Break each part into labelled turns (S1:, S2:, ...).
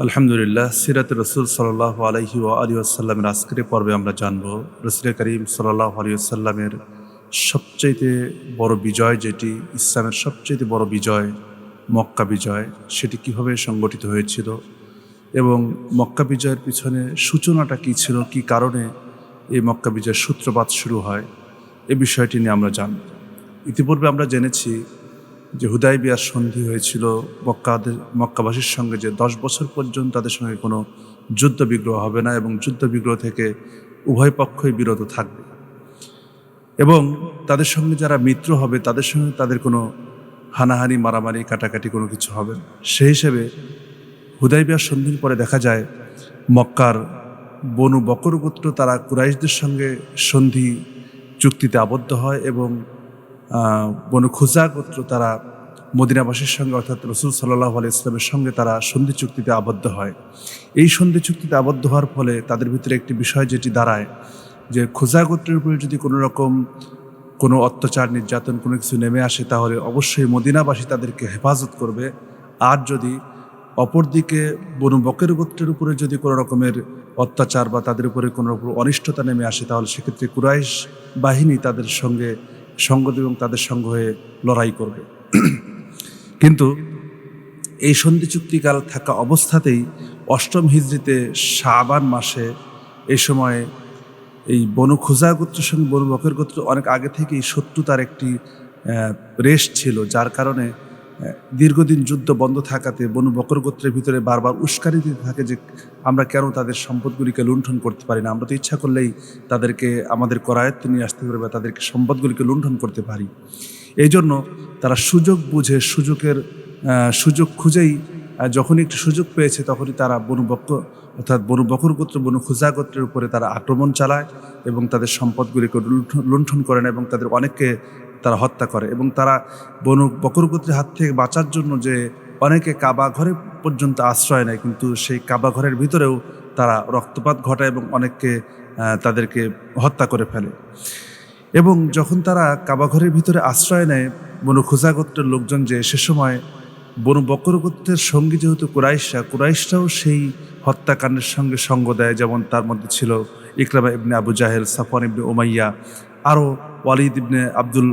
S1: আলহামদুলিল্লাহ, সিরাতে রসুল সাল্লাল্লাহু আলাইহি ওয়া আলিহি ওয়াসাল্লামের আজকের পর্বে আমরা জানব রসুল করিম সাল্লাল্লাহু আলাইহি ওয়াসাল্লামের সবচাইতে বড় বিজয়, যেটি ইসলামের সবচাইতে বড় বিজয়, মক্কা বিজয়, সেটি কিভাবে সংগঠিত হয়েছিল এবং মক্কা বিজয়ের পিছনে সূচনাটা কী ছিল, কী কারণে এই মক্কা বিজয়ের সূত্রপাত শুরু হয়, এ বিষয়টি নিয়ে আমরা জানব। ইতিপূর্বে আমরা জেনেছি যে হুদায়বিয়ার সন্ধি হয়েছিল মক্কাবাসীর সঙ্গে, যে 10 বছর পর্যন্ত তাদের সঙ্গে কোনো যুদ্ধ বিগ্রহ হবে না এবং যুদ্ধ বিগ্রহ থেকে উভয় পক্ষই বিরত থাকবে এবং তাদের সঙ্গে যারা মিত্র হবে তাদের সঙ্গে তাদের কোনো হানাহানি, মারামারি, কাটাকাটি কোনো কিছু হবে না। সেই হিসেবে হুদায়বিয়ার সন্ধির পরে দেখা যায় মক্কার বনু বকর গোত্র তারা কুরাইশদের সঙ্গে সন্ধি চুক্তিতে আবদ্ধ হয় এবং বনু খুজা গোত্র তারা মদিনাবাসীর সঙ্গে অর্থাৎ রসুল সাল্লাল্লাহু আলাইহি ওয়াসাল্লামের সঙ্গে তারা সন্ধি চুক্তিতে আবদ্ধ হয়। এই সন্ধি চুক্তিতে আবদ্ধ হওয়ার ফলে তাদের ভিতরে একটি বিষয় যেটি দাঁড়ায় যে খুজা গোত্রের উপরে যদি কোনো রকম কোনো অত্যাচার, নির্যাতন, কোনো কিছু নেমে আসে তাহলে অবশ্যই মদিনাবাসী তাদেরকে হেফাজত করবে। আর যদি অপরদিকে বনু বকর গোত্রের উপরে যদি কোনো রকমের অত্যাচার বা তাদের উপরে কোনো রকম অনিষ্টতা নেমে আসে তাহলে সেক্ষেত্রে কুরাইশ বাহিনী তাদের সঙ্গে সঙ্গ এবং তাদের সঙ্গ হয়ে লড়াই করবে। কিন্তু এই সন্ধি চুক্তিকাল থাকা অবস্থাতেই 8ম হিজরিতে শাবান মাসে এই সময় এই বনু খুজা গোত্রের সঙ্গে বনু বকর গোত্র অনেক আগে থেকেই শত্রুতার একটি রেশ ছিল, যার কারণে দীর্ঘদিন যুদ্ধ বন্ধ থাকাতে বনু বকর গোত্রের ভিতরে বারবার উস্কানি দিতে থাকে যে আমরা কেন তাদের সম্পদগুলিকে লুণ্ঠন করতে পারি না, আমরা তো ইচ্ছা করলেই তাদেরকে আমাদের করায়ত্তে নিয়ে আসতে পারি বা তাদেরকে সম্পদগুলিকে লুণ্ঠন করতে পারি। এই জন্য তারা সুযোগ বুঝে সুযোগ খুঁজেই যখনই একটি সুযোগ পেয়েছে তখনই তারা বনু বকর গোত্র বনু খুজা গোত্রের উপরে তারা আক্রমণ চালায় এবং তাদের সম্পদগুলিকে লুণ্ঠন করেন এবং তাদের অনেককে তারা হত্যা করে। এবং তারা বনু বকর গোত্রের হাত থেকে বাঁচার জন্য যে অনেকে কাবা ঘরে পর্যন্ত আশ্রয় নেয়, কিন্তু সেই কাবা ঘরের ভিতরেও তারা রক্তপাত ঘটায় এবং অনেককে তাদেরকে হত্যা করে ফেলে। এবং যখন তারা কাবা ঘরের ভিতরে আশ্রয় নেয় বনু খুজা গোত্রের লোকজন, যে সে সময় বনু বকর গোত্রের সঙ্গী যেহেতু কুরাইশরাও সেই হত্যাকাণ্ডের সঙ্গে সঙ্গ দেয়, যেমন তার মধ্যে ছিল ইকরামা ইবনে আবু জাহেল, সাফওয়ান ইবনে উমাইয়া, আরও ওয়ালিদ ইবনে আব্দুল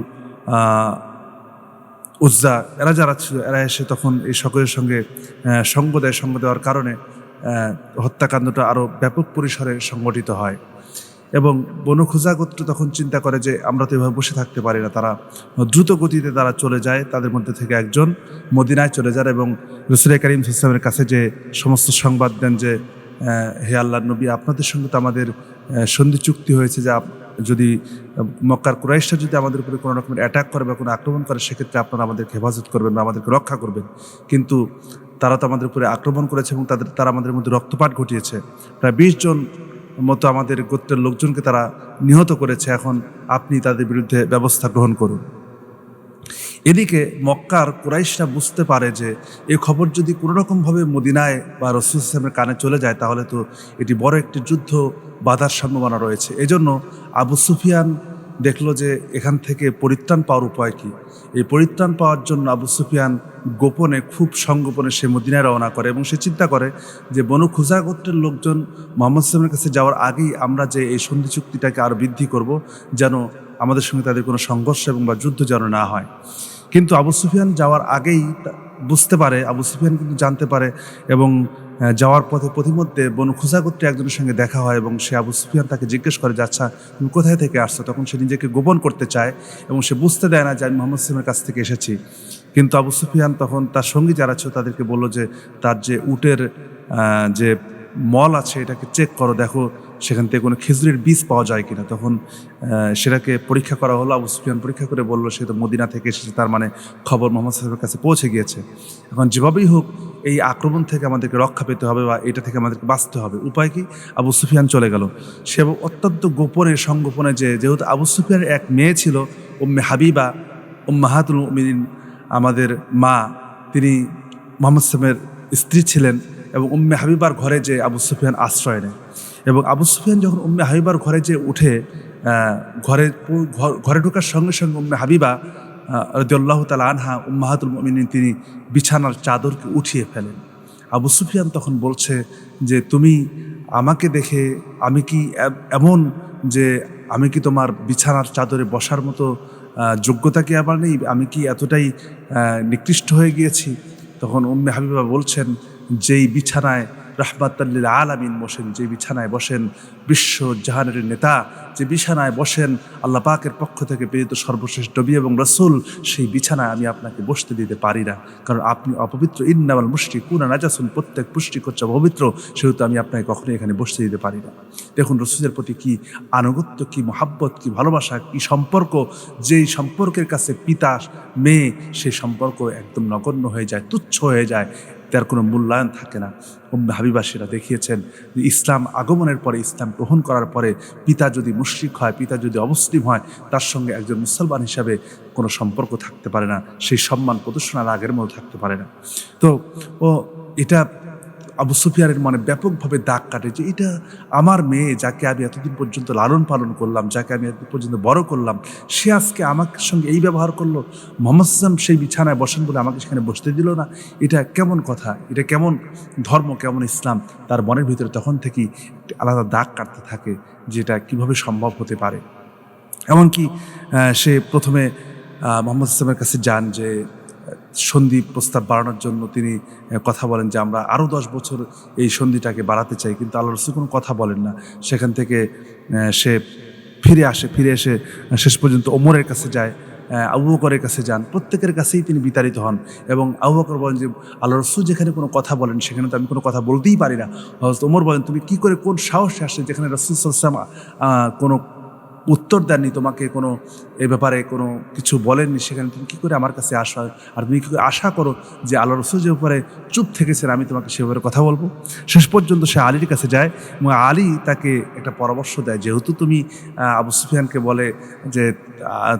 S1: উজ্জা, এরা যারা ছিল এরা এসে তখন এই সকলের সঙ্গে সঙ্গ দেওয়ার কারণে হত্যাকাণ্ডটা আরও ব্যাপক পরিসরে সংগঠিত হয়। এবং বনু খুজা গোত্র তখন চিন্তা করে যে আমরা তো এভাবে বসে থাকতে পারি না। তারা দ্রুত গতিতে তারা চলে যায়, তাদের মধ্যে থেকে একজন মদিনায় চলে যায় এবং রাসূল করিম সাল্লাল্লাহু আলাইহি ওয়াসাল্লামের কাছে যে সমস্ত সংবাদ দেন যে হে আল্লাহর নবী, আপনাদের সঙ্গে তো আমাদের সন্ধি চুক্তি হয়েছে যে যদি মক্কার কুরাইশরা যদি আমাদের উপরে কোনো রকমের অ্যাটাক করে বা কোনো আক্রমণ করে সেক্ষেত্রে আপনারা আমাদেরকে হেফাজত করবেন বা আমাদেরকে রক্ষা করবেন। কিন্তু তারা তো আমাদের উপরে আক্রমণ করেছে এবং তারা আমাদের মধ্যে রক্তপাত ঘটিয়েছে, প্রায় 20 জন মতো আমাদের গোত্রের লোকজনকে তারা নিহত করেছে। এখন আপনি তাদের বিরুদ্ধে ব্যবস্থা গ্রহণ করুন। এদিকে মক্কার কুরাইশরা বুঝতে পারে যে এই খবর যদি কোনো রকমভাবে মদিনায় বা রাসূল সাল্লাল্লাহু আলাইহি ওয়াসাল্লামের কানে চলে যায় তাহলে তো এটি বড় একটি যুদ্ধ বাধার সম্ভাবনা রয়েছে। এজন্য আবু সুফিয়ান দেখলো যে এখান থেকে পরিত্রাণ পাওয়ার উপায় কী। এই পরিত্রাণ পাওয়ার জন্য আবু সুফিয়ান গোপনে, খুব সংগোপনে সে মদিনায় রওনা করে এবং সে চিন্তা করে যে বনু খুজা গোত্রের লোকজন মুহাম্মদ সাল্লাল্লাহু আলাইহি ওয়াসাল্লামের কাছে যাওয়ার আগেই আমরা যে এই সন্ধি চুক্তিটাকে আরও বৃদ্ধি করব, যেন আমাদের সঙ্গে তাদের কোনো সংঘর্ষ এবং বা যুদ্ধ যেন না হয়। কিন্তু আবু সুফিয়ান যাওয়ার আগেই বুঝতে পারে, আবু সুফিয়ান কিন্তু জানতে পারে এবং যাওয়ার পথে প্রতিমধ্যে বনু খুজা গোত্রে একজনের সঙ্গে দেখা হয় এবং সে আবু সুফিয়ান তাকে জিজ্ঞেস করে যে আচ্ছা তুমি কোথায় থেকে আসছো। তখন সে নিজেকে গোপন করতে চায় এবং সে বুঝতে দেয় না যে আমি মুহাম্মদ সাল্লাল্লাহু আলাইহি ওয়াসাল্লামের কাছ থেকে এসেছি। কিন্তু আবু সুফিয়ান তখন তার সঙ্গী যারা ছিল তাদেরকে বলল যে তার যে উটের যে মল আছে এটাকে চেক করো, দেখো সেখান থেকে কোনো খেজুরের বীজ পাওয়া যায় কিনা। তখন সেটাকে পরীক্ষা করা হলো। আবু সুফিয়ান পরীক্ষা করে বলল সে তো মদিনা থেকে এসেছে, তার মানে খবর মুহাম্মদ সাল্লাল্লাহু আলাইহি ওয়াসাল্লামের কাছে পৌঁছে গিয়েছে। এখন যেভাবেই হোক এই আক্রমণ থেকে আমাদেরকে রক্ষা পেতে হবে বা এটা থেকে আমাদেরকে বাঁচতে হবে। উপায় কি? আবু সুফিয়ান চলে গেল। সে অত্যন্ত গোপনে সংগোপনে যেহেতু আবু সুফিয়ানের এক মেয়ে ছিল উম্মে হাবিবা, উম্মাহাতুল মুমিনিন, আমাদের মা, তিনি মুহাম্মদ সাল্লাল্লাহু আলাইহি ওয়াসাল্লামের স্ত্রী ছিলেন এবং উম্মে হাবিবার ঘরে যে আবু সুফিয়ান আশ্রয় নেয়। এবং আবু সুফিয়ান যখন উম্মে হাবিবার ঘরে যে উঠে ঘরে ঢোকার সঙ্গে সঙ্গে উম্মে হাবিবা রাদিয়াল্লাহু তাআলা আনহা উম্মাহাতুল মুমিনিন তিনি বিছানার চাদরকে উঠিয়ে ফেলেন। আবু সুফিয়ান তখন বলছে যে তুমি আমাকে দেখে আমি কি এমন যে আমি কি তোমার বিছানার চাদরে বসার মতো যোগ্যতা কি আমার নেই, আমি কি এতটাই নিকৃষ্ট হয়ে গিয়েছি? তখন উম্মে হাবিবা বলছেন, যেই বিছানায় রাহমাতাল লিল আলামিন বসেন, যে বিছানায় বসেন বিশ্ব জাহানের নেতা, যে বিছানায় বসেন আল্লাহ পাকের পক্ষ থেকে প্রেরিত সর্বশেষ নবী এবং রাসূল, সেই বিছানায় আমি আপনাকে বসতে দিতে পারি না, কারণ আপনি অপবিত্র। ইন্নামাল মুশরিকুনা নাজাসুন, প্রত্যেক মুশরিক হচ্ছে অপবিত্র, সেহেতু আমি আপনাকে কখনোই এখানে বসতে দিতে পারি না। দেখুন রাসূলের প্রতি কি আনুগত্য, কি মহাব্বত, কি ভালোবাসা, কি সম্পর্ক! যেই সম্পর্কের কাছে পিতা মেয়ে, সেই সম্পর্ক একদম নগণ্য হয়ে যায়, তুচ্ছ হয়ে যায়, তার কোনো মূল্যায়ন থাকে না। উম্মে হাবিবা সেটা দেখিয়েছেন যে ইসলাম আগমনের পরে, ইসলাম গ্রহণ করার পরে পিতা যদি মুশরিক হয়, পিতা যদি অমুসলিম হয়, তার সঙ্গে একজন মুসলমান হিসাবে কোনো সম্পর্ক থাকতে পারে না, সেই সম্মান প্রদর্শন আর আগের মতো থাকতে পারে না। তো এটা আবু সুফিয়ানের মনে ব্যাপকভাবে দাগ কাটে যে এটা আমার মেয়ে, যাকে আমি এতদিন পর্যন্ত লালন পালন করলাম, যাকে আমি এতদিন পর্যন্ত বড় করলাম, সে আজকে আমার সঙ্গে এই ব্যবহার করলো। মুহাম্মদ সাল্লাল্লাহু আলাইহি ওয়াসাল্লাম সেই বিছানায় বসেন বলে আমাকে সেখানে বসতে দিল না। এটা কেমন কথা, এটা কেমন ধর্ম, কেমন ইসলাম? তার মনের ভিতরে তখন থেকেই একটি আলাদা দাগ কাটতে থাকে যে এটা কীভাবে সম্ভব হতে পারে। এমনকি সে প্রথমে মুহাম্মদ সাল্লাল্লাহু আলাইহি ওয়াসাল্লামের কাছে যান যে সন্ধি প্রস্তাব বাড়ানোর জন্য। তিনি কথা বলেন যে আমরা আরও 10 বছর এই সন্ধিটাকে বাড়াতে চাই, কিন্তু আল্লাহ রাসূল কোনো কথা বলেন না। সেখান থেকে সে ফিরে এসে শেষ পর্যন্ত ওমরের কাছে যায়, আবু বকরের কাছে যান, প্রত্যেকের কাছেই তিনি বিতাড়িত হন। এবং আবু বকর বলেন যে আল্লাহ রাসূল যেখানে কোনো কথা বলেন সেখানে তো আমি কোনো কথা বলতেই পারি না। হযরত ওমর বলেন, তুমি কি করে, কোন সাহসে আসছে, যেখানে রাসূল সাল্লাল্লাহু আলাইহি ওয়াসাল্লাম কোনো উত্তর দেননি, তোমাকে কোনো এ ব্যাপারে কোনো কিছু বলেননি, সেখানে তুমি কী করে আমার কাছে আসো? আর তুমি কী করে আশা করো যে আল্লাহ রাসূল যে ব্যাপারে চুপ থেকেছেন আমি তোমাকে সে ব্যাপারে কথা বলবো? শেষ পর্যন্ত সে আলীর কাছে যায় এবং আলী তাকে একটা পরামর্শ দেয়, যেহেতু তুমি আবু সুফিয়ানকে বলে যে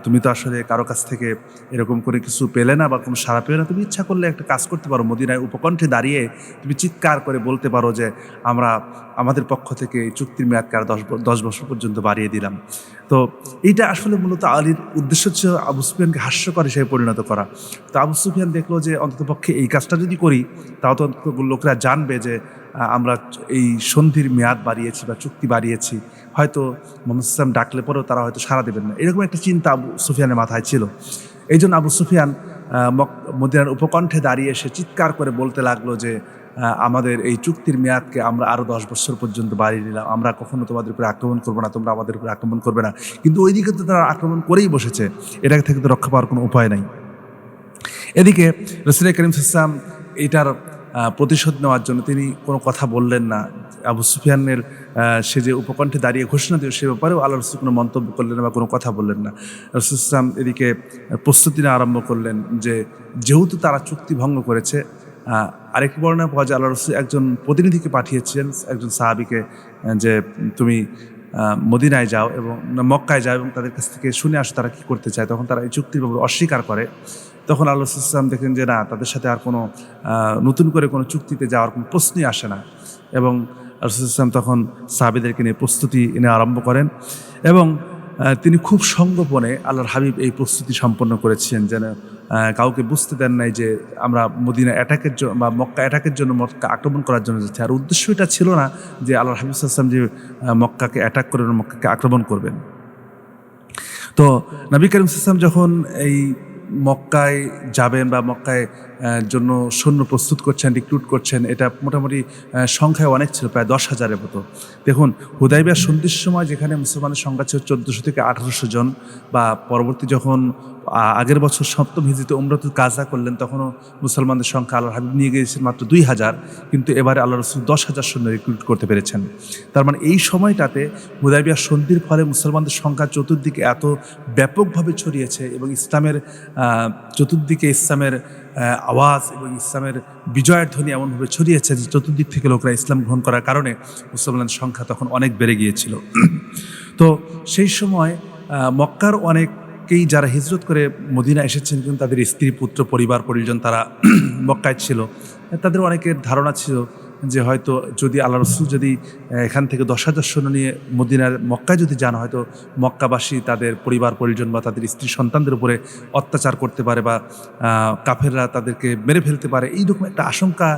S1: তুমি তো আসলে কারো কাছ থেকে এরকম করে কিছু পেলে না বা কোনো সাড়া পেলে না, তুমি ইচ্ছা করলে একটা কাজ করতে পারো, মদিনায় উপকণ্ঠে দাঁড়িয়ে তুমি চিৎকার করে বলতে পারো যে আমরা আমাদের পক্ষ থেকে এই চুক্তির মেয়াদকে আর 10 বছর পর্যন্ত বাড়িয়ে দিলাম। তো এইটা আসলে মূলত আলীর উদ্দেশ্য ছিল আবু সুফিয়ানকে হাস্যকর হিসেবে পরিণত করা। তো আবু সুফিয়ান দেখলো যে অন্ততপক্ষে এই কাজটা যদি করি, তাও তো অন্তত লোকরা জানবে যে আমরা এই সন্ধির মেয়াদ বাড়িয়েছি বা চুক্তি বাড়িয়েছি, হয়তো মুহাম্মদ সাল্লাল্লাহু ডাকলে পরেও তারা হয়তো সাড়া দেবেন না। এরকম একটা চিন্তা আবু সুফিয়ানের মাথায় ছিল। এই জন্য আবু সুফিয়ান মদিনার উপকণ্ঠে দাঁড়িয়ে সে চিৎকার করে বলতে লাগলো যে আমাদের এই চুক্তির মেয়াদকে আমরা আরও 10 বছর পর্যন্ত বাড়িয়ে নিলাম, আমরা কখনো তোমাদের উপরে আক্রমণ করবো না, তোমরা আমাদের উপরে আক্রমণ করবে না। কিন্তু ওইদিকে তো তারা আক্রমণ করেই বসেছে, এটা থেকে তো রক্ষা পাওয়ার কোনো উপায় নাই। এদিকে রাসূল করিম সাল্লাল্লাহু আলাইহি ওয়াসাল্লাম এইটার প্রতিশোধ নেওয়ার জন্য তিনি কোনো কথা বললেন না। আবু সুফিয়ানের সে যে উপকণ্ঠে দাঁড়িয়ে ঘোষণা দিল, সে ব্যাপারেও আল্লাহ রাসূল কোনো মন্তব্য করলেন না বা কোনো কথা বললেন না। রাসূল সাল্লাল্লাহু আলাইহি ওয়াসাল্লাম এদিকে প্রস্তুতি নেওয়া আরম্ভ করলেন যে যেহেতু তারা চুক্তি ভঙ্গ করেছে, আরেকটি বর্ণনা পাওয়া যায় আল্লাহ রাসূল একজন প্রতিনিধিকে পাঠিয়েছিলেন, একজন সাহাবীকে, যে তুমি মদিনায় যাও এবং মক্কায় যাও এবং তাদের কাছ থেকে শুনে আসো তারা কী করতে চায়। তখন তারা এই চুক্তির ব্যাপারে অস্বীকার করে। তখন আল্লাহ রাসূল সাল্লাল্লাহু আলাইহি ওয়াসাল্লাম দেখেন যে না, তাদের সাথে আর কোনো নতুন করে কোনো চুক্তিতে যাওয়ার কোনো প্রশ্নই আসে না। এবং রাসূল সাল্লাল্লাহু আলাইহি ওয়াসাল্লাম তখন সাহাবীদেরকে নিয়ে প্রস্তুতি এনে আরম্ভ করেন এবং তিনি খুব সঙ্গোপনে আল্লাহর হাবিব এই প্রস্তুতি সম্পন্ন করেছিলেন, যেন কাউকে বুঝতে দেন নাই যে আমরা মদিনা অ্যাটাকের জন্য বা মক্কা অ্যাটাকের জন্য, মক্কা আক্রমণ করার জন্য যাচ্ছি। আর উদ্দেশ্য এটা ছিল না যে আল্লাহর হাবিব সাল্লাল্লাহু আলাইহি ওয়াসাল্লাম যে মক্কাকে অ্যাটাক করবেন, মক্কাকে আক্রমণ করবেন। তো নবী করিম সাল্লাল্লাহু আলাইহি ওয়াসাল্লাম যখন এই মক্কায় যাবেন বা মক্কায় জন্য সৈন্য প্রস্তুত করছেন, রিক্রুট করছেন, এটা মোটামুটি সংখ্যায় অনেক ছিল, প্রায় 10,000-এর মতো। দেখুন হুদাইবিয়া সন্ধির সময় যেখানে মুসলমানের সংখ্যা ছিল 1400 থেকে 1800 জন, বা পরবর্তী যখন আগের বছর 7ম হিজরিতে উমরাতুল কাজা করলেন, তখনও মুসলমানদের সংখ্যা আল্লাহর হাবিব নিয়ে গিয়েছেন মাত্র 2000, কিন্তু এবারে আল্লাহ রাসূল 10,000 সৈন্য রিক্রুট করতে পেরেছেন। তার মানে এই সময়টাতে হুদাইবিয়া সন্ধির ফলে মুসলমানদের সংখ্যা চতুর্দিকে এত ব্যাপকভাবে ছড়িয়েছে এবং ইসলামের চতুর্দিকে ইসলামের আওয়াজ এবং ইসলামের বিজয়ের ধ্বনি এমনভাবে ছড়িয়েছে যে চতুর্দিক থেকে লোকরা ইসলাম গ্রহণ করার কারণে মুসলমানদের সংখ্যা তখন অনেক বেড়ে গিয়েছিল। তো সেই সময় মক্কার অনেকেই যারা হিজরত করে মদিনা এসেছেন, কিন্তু তাদের স্ত্রী পুত্র পরিবার পরিজন তারা মক্কায় ছিল, তাদের অনেকের ধারণা ছিল যে হয়তো যদি আল্লাহ রসুল যদি এখান থেকে 10,000 সৈন্য নিয়ে মদিনার মক্কায় যদি যান, হয়তো মক্কাবাসী তাদের পরিবার পরিজন বা তাদের স্ত্রী সন্তানদের উপরে অত্যাচার করতে পারে বা কাফেররা তাদেরকে মেরে ফেলতে পারে, এইরকম একটা আশঙ্কা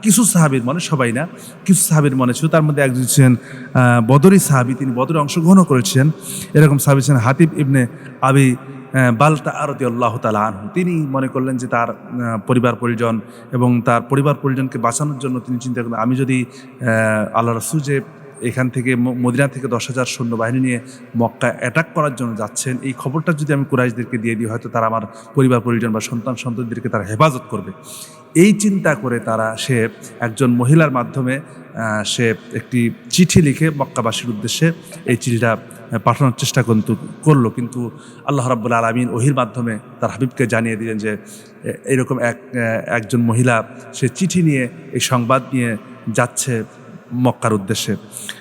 S1: কিছু সাহাবীর মনে, সবাই না, কিছু সাহাবীর মনে ছিল। তার মধ্যে একজন ছিলেন বদরি সাহাবী, তিনি বদরে অংশগ্রহণও করেছেন। এরকম সাহাবী ছিলেন হাতিব ইবনে আবি বালতা রাদিয়াল্লাহু তাআলা আনহু। তিনি মনে করলেন যে তার পরিবার পরিজন এবং তার পরিবার পরিজনকে বাঁচানোর জন্য তিনি চিন্তা করলেন, আমি যদি আল্লাহ রাসূল যে এখান থেকে মদিনা থেকে 10,000 সৈন্যবাহিনী নিয়ে মক্কা অ্যাটাক করার জন্য যাচ্ছেন, এই খবরটা যদি আমি কুরাইশদেরকে দিয়ে দিই, হয়তো তারা আমার পরিবার পরিজন বা সন্তান সন্ততিদেরকে তারা হেফাজত করবে। এই চিন্তা করে সে একজন মহিলার মাধ্যমে সে একটি চিঠি লিখে মক্কাবাসীর উদ্দেশ্যে এই চিঠিটা পাঠানোর চেষ্টা করলো। কিন্তু আল্লাহ রাব্বুল আলামিন ওহির মাধ্যমে তার হাবিবকে জানিয়ে দিলেন যে এরকম একজন মহিলা সে চিঠি নিয়ে এই সংবাদ নিয়ে যাচ্ছে মক্কার উদ্দেশ্যে।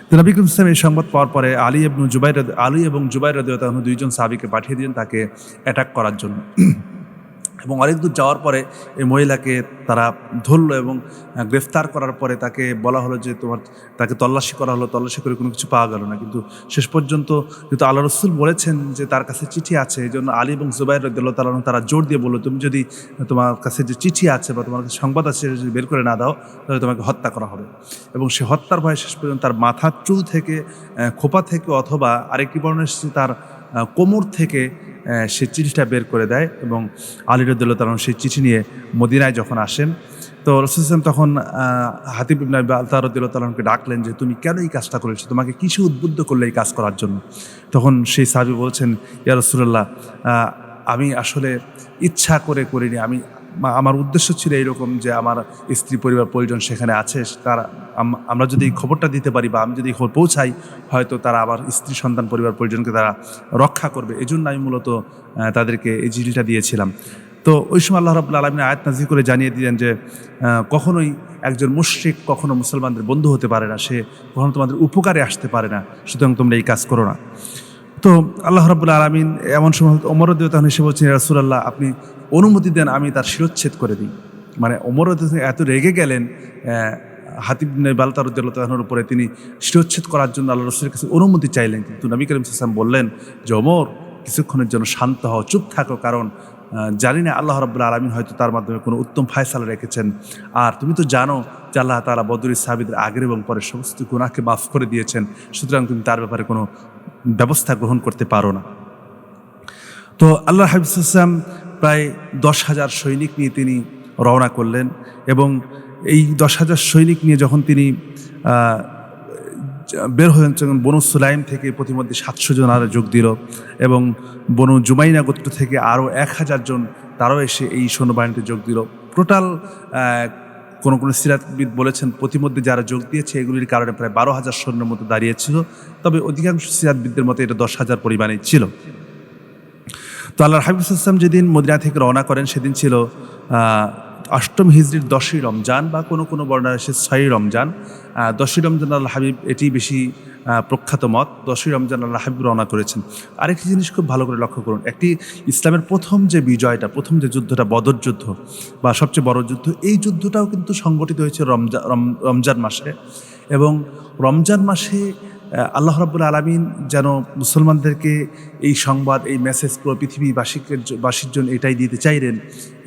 S1: তো নবী করিম সাল্লাল্লাহু আলাইহি ওয়াসাল্লাম এই সংবাদ পাওয়ার পরে আলী এবং জুবাইর রাদিয়াল্লাহু আনহু দুইজন সাহাবীকে পাঠিয়ে দিলেন তাকে অ্যাটাক করার জন্য। এবং অনেক দূর যাওয়ার পরে এই মহিলাকে তারা ধরলো এবং গ্রেফতার করার পরে তাকে বলা হলো যে তাকে তল্লাশি করা হলো, তল্লাশি করে কোনো কিছু পাওয়া গেল না। কিন্তু শেষ পর্যন্ত যেহেতু আল্লাহ রসুল বলেছেন যে তার কাছে চিঠি আছে, এই জন্য আলী এবং জুবাইর রাদিয়াল্লাহু তাআলা তারা জোর দিয়ে বললো, তুমি যদি তোমার কাছে যে চিঠি আছে বা তোমার কাছে সংবাদ আছে যদি বের করে না দাও, তাহলে তোমাকে হত্যা করা হবে। এবং সে হত্যার ভয়ে শেষ পর্যন্ত তার মাথার চুল থেকে, খোপা থেকে, অথবা আরেকটি বর্ণনা এসেছে তার কোমর থেকে সে চিঠিটা বের করে দেয়। এবং আলী রাদিয়াল্লাহু তাআলা সেই চিঠি নিয়ে মদিনায় যখন আসেন, তো রাসূল সাল্লাল্লাহু আলাইহি ওয়াসাল্লাম তখন হাতিব ইবনে আবি বালতা রাদিয়াল্লাহু তাআলাকে ডাকলেন যে তুমি কেন এই কাজটা করেছো, তোমাকে কিসে উদ্বুদ্ধ করলে এই কাজ করার জন্য? তখন সেই সাহাবী বলছেন, ইয়া রাসূলুল্লাহ, আমি আসলে ইচ্ছা করে করিনি, আমার উদ্দেশ্য ছিল এইরকম যে আমার স্ত্রী পরিবার পরিজন সেখানে আছে, তারা আমরা যদি এই খবরটা দিতে পারি বা আমি যদি খবর পৌঁছাই, হয়তো তারা আমার স্ত্রী সন্তান পরিবার পরিজনকে তারা রক্ষা করবে, এই জন্য আমি মূলত তাদেরকে এই চিঠিটা দিয়েছিলাম। তো ওই সময় আল্লাহ রাব্বুল আলামিন আয়াত নাযিল করে জানিয়ে দিলেন যে কখনোই একজন মুশরিক কখনো মুসলমানদের বন্ধু হতে পারে না, সে কখনো তোমাদের উপকারে আসতে পারে না, সুতরাং তোমরা এই কাজ করো না। তো আল্লাহ রাব্বুল আলামিন এমন সময় ওমর রাদিয়াল্লাহু তাআলা এসে বলছেন, ইয়া রাসূলুল্লাহ, আপনি অনুমতি দেন আমি তার শিরচ্ছেদ করে দিই। মানে ওমর রাদিয়াল্লাহু তাআলা এত রেগে গেলেন হাতিব ইবনে বালতা রাদিয়াল্লাহু তাআলার উপরে, তিনি শিরচ্ছেদ করার জন্য আল্লাহ রাসূলের কাছে অনুমতি চাইলেন। কিন্তু নবী করিম সাল্লাল্লাহু আলাইহি ওয়াসাল্লাম বললেন যে ওমর, কিছুক্ষণের জন্য শান্ত হও, চুপ থাকো, কারণ জানি না আল্লাহ রাব্বুল আলামিন হয়তো তার মাধ্যমে কোনো উত্তম ফায়সালা রেখেছেন। আর তুমি তো জানো যে আল্লাহ তাআলা বদরের সাহাবীদের আগের এবং পরের সমস্ত গুনাহকে মাফ করে দিয়েছেন, সুতরাং তুমি তার ব্যাপারে কোনো ব্যবস্থা গ্রহণ করতে পারো না। তো আল্লাহর হাবিব সাল্লাল্লাহু আলাইহি ওয়াসাল্লাম প্রায় 10,000 সৈনিক নিয়ে তিনি রওনা করলেন। এবং এই 10,000 সৈনিক নিয়ে যখন তিনি বের হলেন, তখন বনু সুলাইম থেকে প্রতিমধ্যে 700 জন আরও যোগ দিল এবং বনু জুমাইনা গোত্র থেকে আরও 1,000 জন তারাও এসে এই সৈন্যবাহিনীতে যোগ দিল। টোটাল কোনো সিরাতবিদ বলেছেন প্রতিমধ্যে যারা যোগ দিয়েছে এগুলির কারণে প্রায় 12,000 সৈন্যের মতো দাঁড়িয়েছিল, তবে অধিকাংশ সিরাতবিদদের মতো এটা 10,000 পরিমাণেই ছিল। তো আল্লাহর হাবিব সাল্লাল্লাহু আলাইহি ওয়াসাল্লাম যেদিন মদিনা থেকে রওনা করেন সেদিন ছিল 8ম হিজরির 10ই রমজান, বা কোনো বর্ণনা এসে 6ই রমজান। 10ই রমজান আল্লাহ হাবিব, এটি বেশি প্রখ্যাত মত, 10ই রমজান আল্লাহ হাবিব রওনা করেছেন। আরেকটি জিনিস খুব ভালো করে লক্ষ্য করুন, একটি ইসলামের প্রথম যে বিজয়টা, প্রথম যে যুদ্ধটা বদর যুদ্ধ বা সবচেয়ে বড় যুদ্ধ, এই যুদ্ধটাও কিন্তু সংগঠিত হয়েছে রমজান মাসে। এবং রমজান মাসে আল্লাহ রাব্বুল আলামিন যেন মুসলমানদেরকে এই সংবাদ, এই মেসেজ পুরো পৃথিবীবাসীর জন্য এটাই দিতে চাইলেন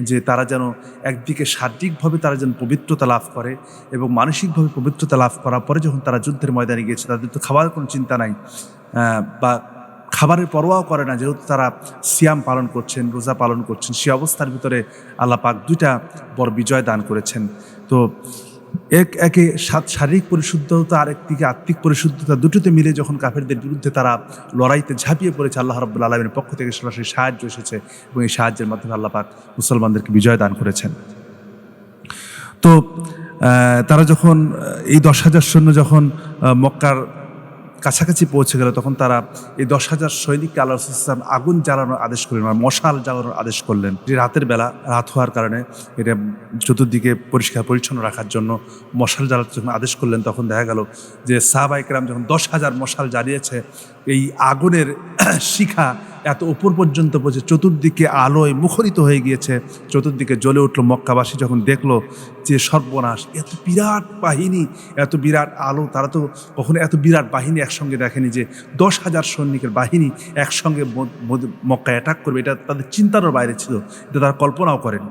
S1: যে তারা যেন একদিকে শারীরিকভাবে তারা যেন পবিত্রতা লাভ করে এবং মানসিকভাবে পবিত্রতা লাভ করার পরে যখন তারা যুদ্ধের ময়দানে গিয়েছে, তাদের তো খাবার কোনো চিন্তা নাই বা খাবারের পরোয়াও করে না, যেহেতু তারা সিয়াম পালন করছেন, রোজা পালন করছেন। সে অবস্থার ভিতরে আল্লাহ পাক 2টা বড় বিজয় দান করেছেন। তো একে শারীরিক পরিশুদ্ধতা আর একদিকে আত্মিক পরিশুদ্ধতা, দুটোতে মিলে যখন কাফেরদের বিরুদ্ধে তারা লড়াইতে ঝাঁপিয়ে পড়েছে, আল্লাহ রাব্বুল আলামিনের পক্ষ থেকে সরাসরি সাহায্য এসেছে এবং এই সাহায্যের মাধ্যমে আল্লাহ পাক মুসলমানদেরকে বিজয় দান করেছেন। তো তারা যখন এই 10,000 সৈন্য যখন মক্কার কাছাকাছি পৌঁছে গেল, তখন তারা এই 10,000 সৈনিককে আল্লাহ রাসূল সাল্লাল্লাহু আলাইহি ওয়াসাল্লাম আগুন জ্বালানোর আদেশ করলেন, মশাল জ্বালানোর আদেশ করলেন। রাতের বেলা, রাত হওয়ার কারণে এটা চতুর্দিকে পরিষ্কার পরিচ্ছন্ন রাখার জন্য মশাল জ্বালাতে যখন আদেশ করলেন, তখন দেখা গেল যে সাহাবায়ে কেরাম যখন 10,000 মশাল জ্বালিয়েছে, এই আগুনের শিখা এত উপর পর্যন্ত পৌঁছে, চতুর্দিকে আলোয় মুখরিত হয়ে গিয়েছে, চতুর্দিকে জ্বলে উঠল। মক্কাবাসী যখন দেখলো যে সর্বনাশ, এত বিরাট বাহিনী, এত বিরাট আলো, তারা তো কখনো এত বিরাট বাহিনী একসঙ্গে দেখেনি, যে 10,000 সৈনিকের বাহিনী একসঙ্গে মক্কায় অ্যাটাক করবে, এটা তাদের চিন্তারও বাইরে ছিল, এটা তারা কল্পনাও করেনি।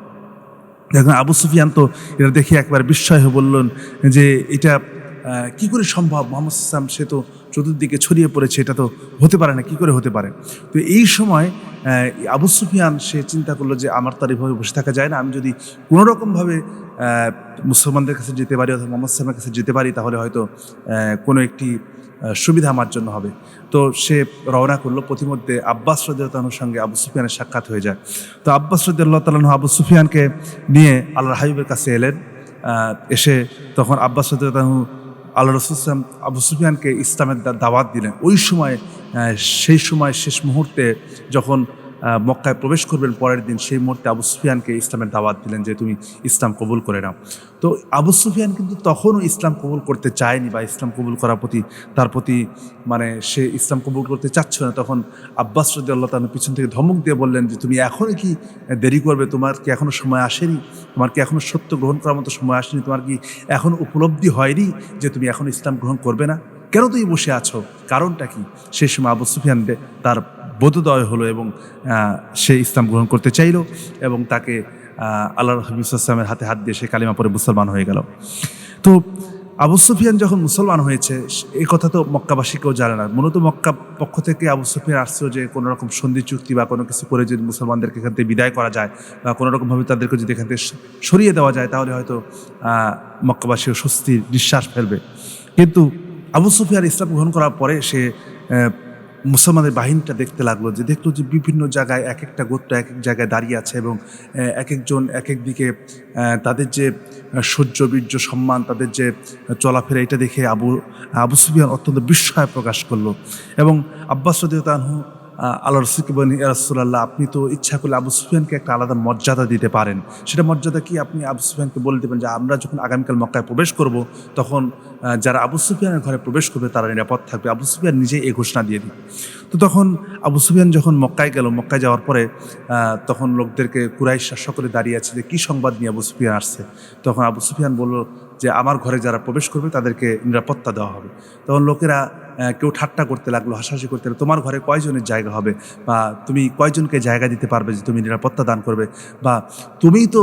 S1: দেখুন আবু সুফিয়ান তো এটা দেখে একবার বিস্ময় হয়ে বললেন যে এটা কি করে সম্ভব, মোহাম্মদ সাল্লাম সে তো চতুর্দিকে ছড়িয়ে পড়েছে, এটা তো হতে পারে না, কি করে হতে পারে। তো এই সময় আবু সুফিয়ান সে চিন্তা করলো যে আমার তো আর এইভাবে বসে থাকা যায় না, আমি যদি কোনোরকমভাবে মুসলমানদের কাছে যেতে পারি অথবা মোহাম্মদ সাল্লামের কাছে যেতে পারি, তাহলে হয়তো কোনো একটি সুবিধা আমার জন্য হবে। তো সে রওনা করলো। পথিমধ্যে আব্বাস রাদিয়াল্লাহু তাআলার সঙ্গে আবু সুফিয়ানের সাক্ষাৎ হয়ে যায়। তো আব্বাস রাদিয়াল্লাহু তাআলা আবু সুফিয়ানকে নিয়ে আল্লাহর হাবিবের কাছে এলেন। এসে তখন আব্বাস রাদিয়াল্লাহু তাআলা আল্লাহ রাসূল সাল্লাল্লাহু আলাইহি ওয়াসাল্লাম আবু সুফিয়ানকে ইসলামের দাওয়াত দিলেন। ওই সময় সেই সময় শেষ মুহূর্তে যখন মক্কায় প্রবেশ করবেন পরের দিন, সেই মুহূর্তে আবু সুফিয়ানকে ইসলামের দাওয়াত দিলেন যে তুমি ইসলাম কবুল করে নাও। তো আবু সুফিয়ান কিন্তু তখনও ইসলাম কবুল করতে চায়নি, বা ইসলাম কবুল করার প্রতি তার প্রতি মানে সে ইসলাম কবুল করতে চাচ্ছিল না। তখন আব্বাস রাদিয়াল্লাহু তাআলা পিছন থেকে ধমক দিয়ে বললেন যে তুমি এখনও কি দেরি করবে, তোমার কি এখনও সময় আসেনি, তোমার কি এখনও সত্য গ্রহণ করার মতো সময় আসেনি, তোমার কি এখনও উপলব্ধি হয়নি যে তুমি এখন ইসলাম গ্রহণ করবে না, কেন তুমি বসে আছো, কারণটা কি? সেই সময় আবু সুফিয়ান তার বোধোদয় হলো এবং সে ইসলাম গ্রহণ করতে চাইল, এবং তাকে আল্লাহর হাবিব সাল্লাল্লাহু আলাইহি ওয়াসাল্লামের হাতে হাত দিয়ে সে কালিমা পড়ে মুসলমান হয়ে গেল। তো আবু সুফিয়ান যখন মুসলমান হয়েছে, এই কথা তো মক্কাবাসী কেউ জানে না। মূলত মক্কা পক্ষ থেকে আবু সুফিয়ান আসছিল যে কোনো রকম সন্ধি চুক্তি বা কোনো কিছু করে যদি মুসলমানদেরকে এখান থেকে বিদায় করা যায়, বা কোনো রকমভাবে তাদেরকে যদি এখান থেকে সরিয়ে দেওয়া যায়, তাহলে হয়তো মক্কাবাসীও স্বস্তির নিঃশ্বাস ফেলবে। কিন্তু আবু সুফিয়ান ইসলাম গ্রহণ করার পরে সে মুসলমানদের বাহিনীটা দেখতে লাগলো, যে দেখলো যে বিভিন্ন জায়গায় এক একটা গোত্র এক এক জায়গায় দাঁড়িয়ে আছে, এবং এক একজন এক এক দিকে তাদের যে সহ্য বীর্য সম্মান, তাদের যে চলাফেরা, এটা দেখে আবু সুফিয়ান অত্যন্ত বিস্ময় প্রকাশ করলো। এবং আব্বাস রাদিয়াল্লাহু আনহু আল্লাহ রাসূলকে বলেন, ইয়া রাসূলুল্লাহ, আপনি তো ইচ্ছা করলে আবু সুফিয়ানকে একটা আলাদা মর্যাদা দিতে পারেন। সেটা মর্যাদা কি? আপনি আবু সুফিয়ানকে বলে দেবেন যে আমরা যখন আগামীকাল মক্কায় প্রবেশ করব, তখন যারা আবু সুফিয়ানের ঘরে প্রবেশ করবে তারা নিরাপদ থাকবে। আবু সুফিয়ান নিজেই এই ঘোষণা দিয়ে দিল। তো তখন আবু সুফিয়ান যখন মক্কায় গেল, মক্কায় যাওয়ার পরে তখন লোকদেরকে কুরাইশরা সকলে দাঁড়িয়ে আছে যে কী সংবাদ নিয়ে আবু সুফিয়ান আসছে। তখন আবু সুফিয়ান বলল যে আমার ঘরে যারা প্রবেশ করবে তাদেরকে নিরাপত্তা দেওয়া হবে। তখন লোকেরা কেউ ঠাট্টা করতে লাগলো, হাসাহাসি করতে লাগলো, তোমার ঘরে কয়জনের জায়গা হবে, বা তুমি কয়জনকে জায়গা দিতে পারবে যে তুমি নিরাপত্তা দান করবে, বা তুমিই তো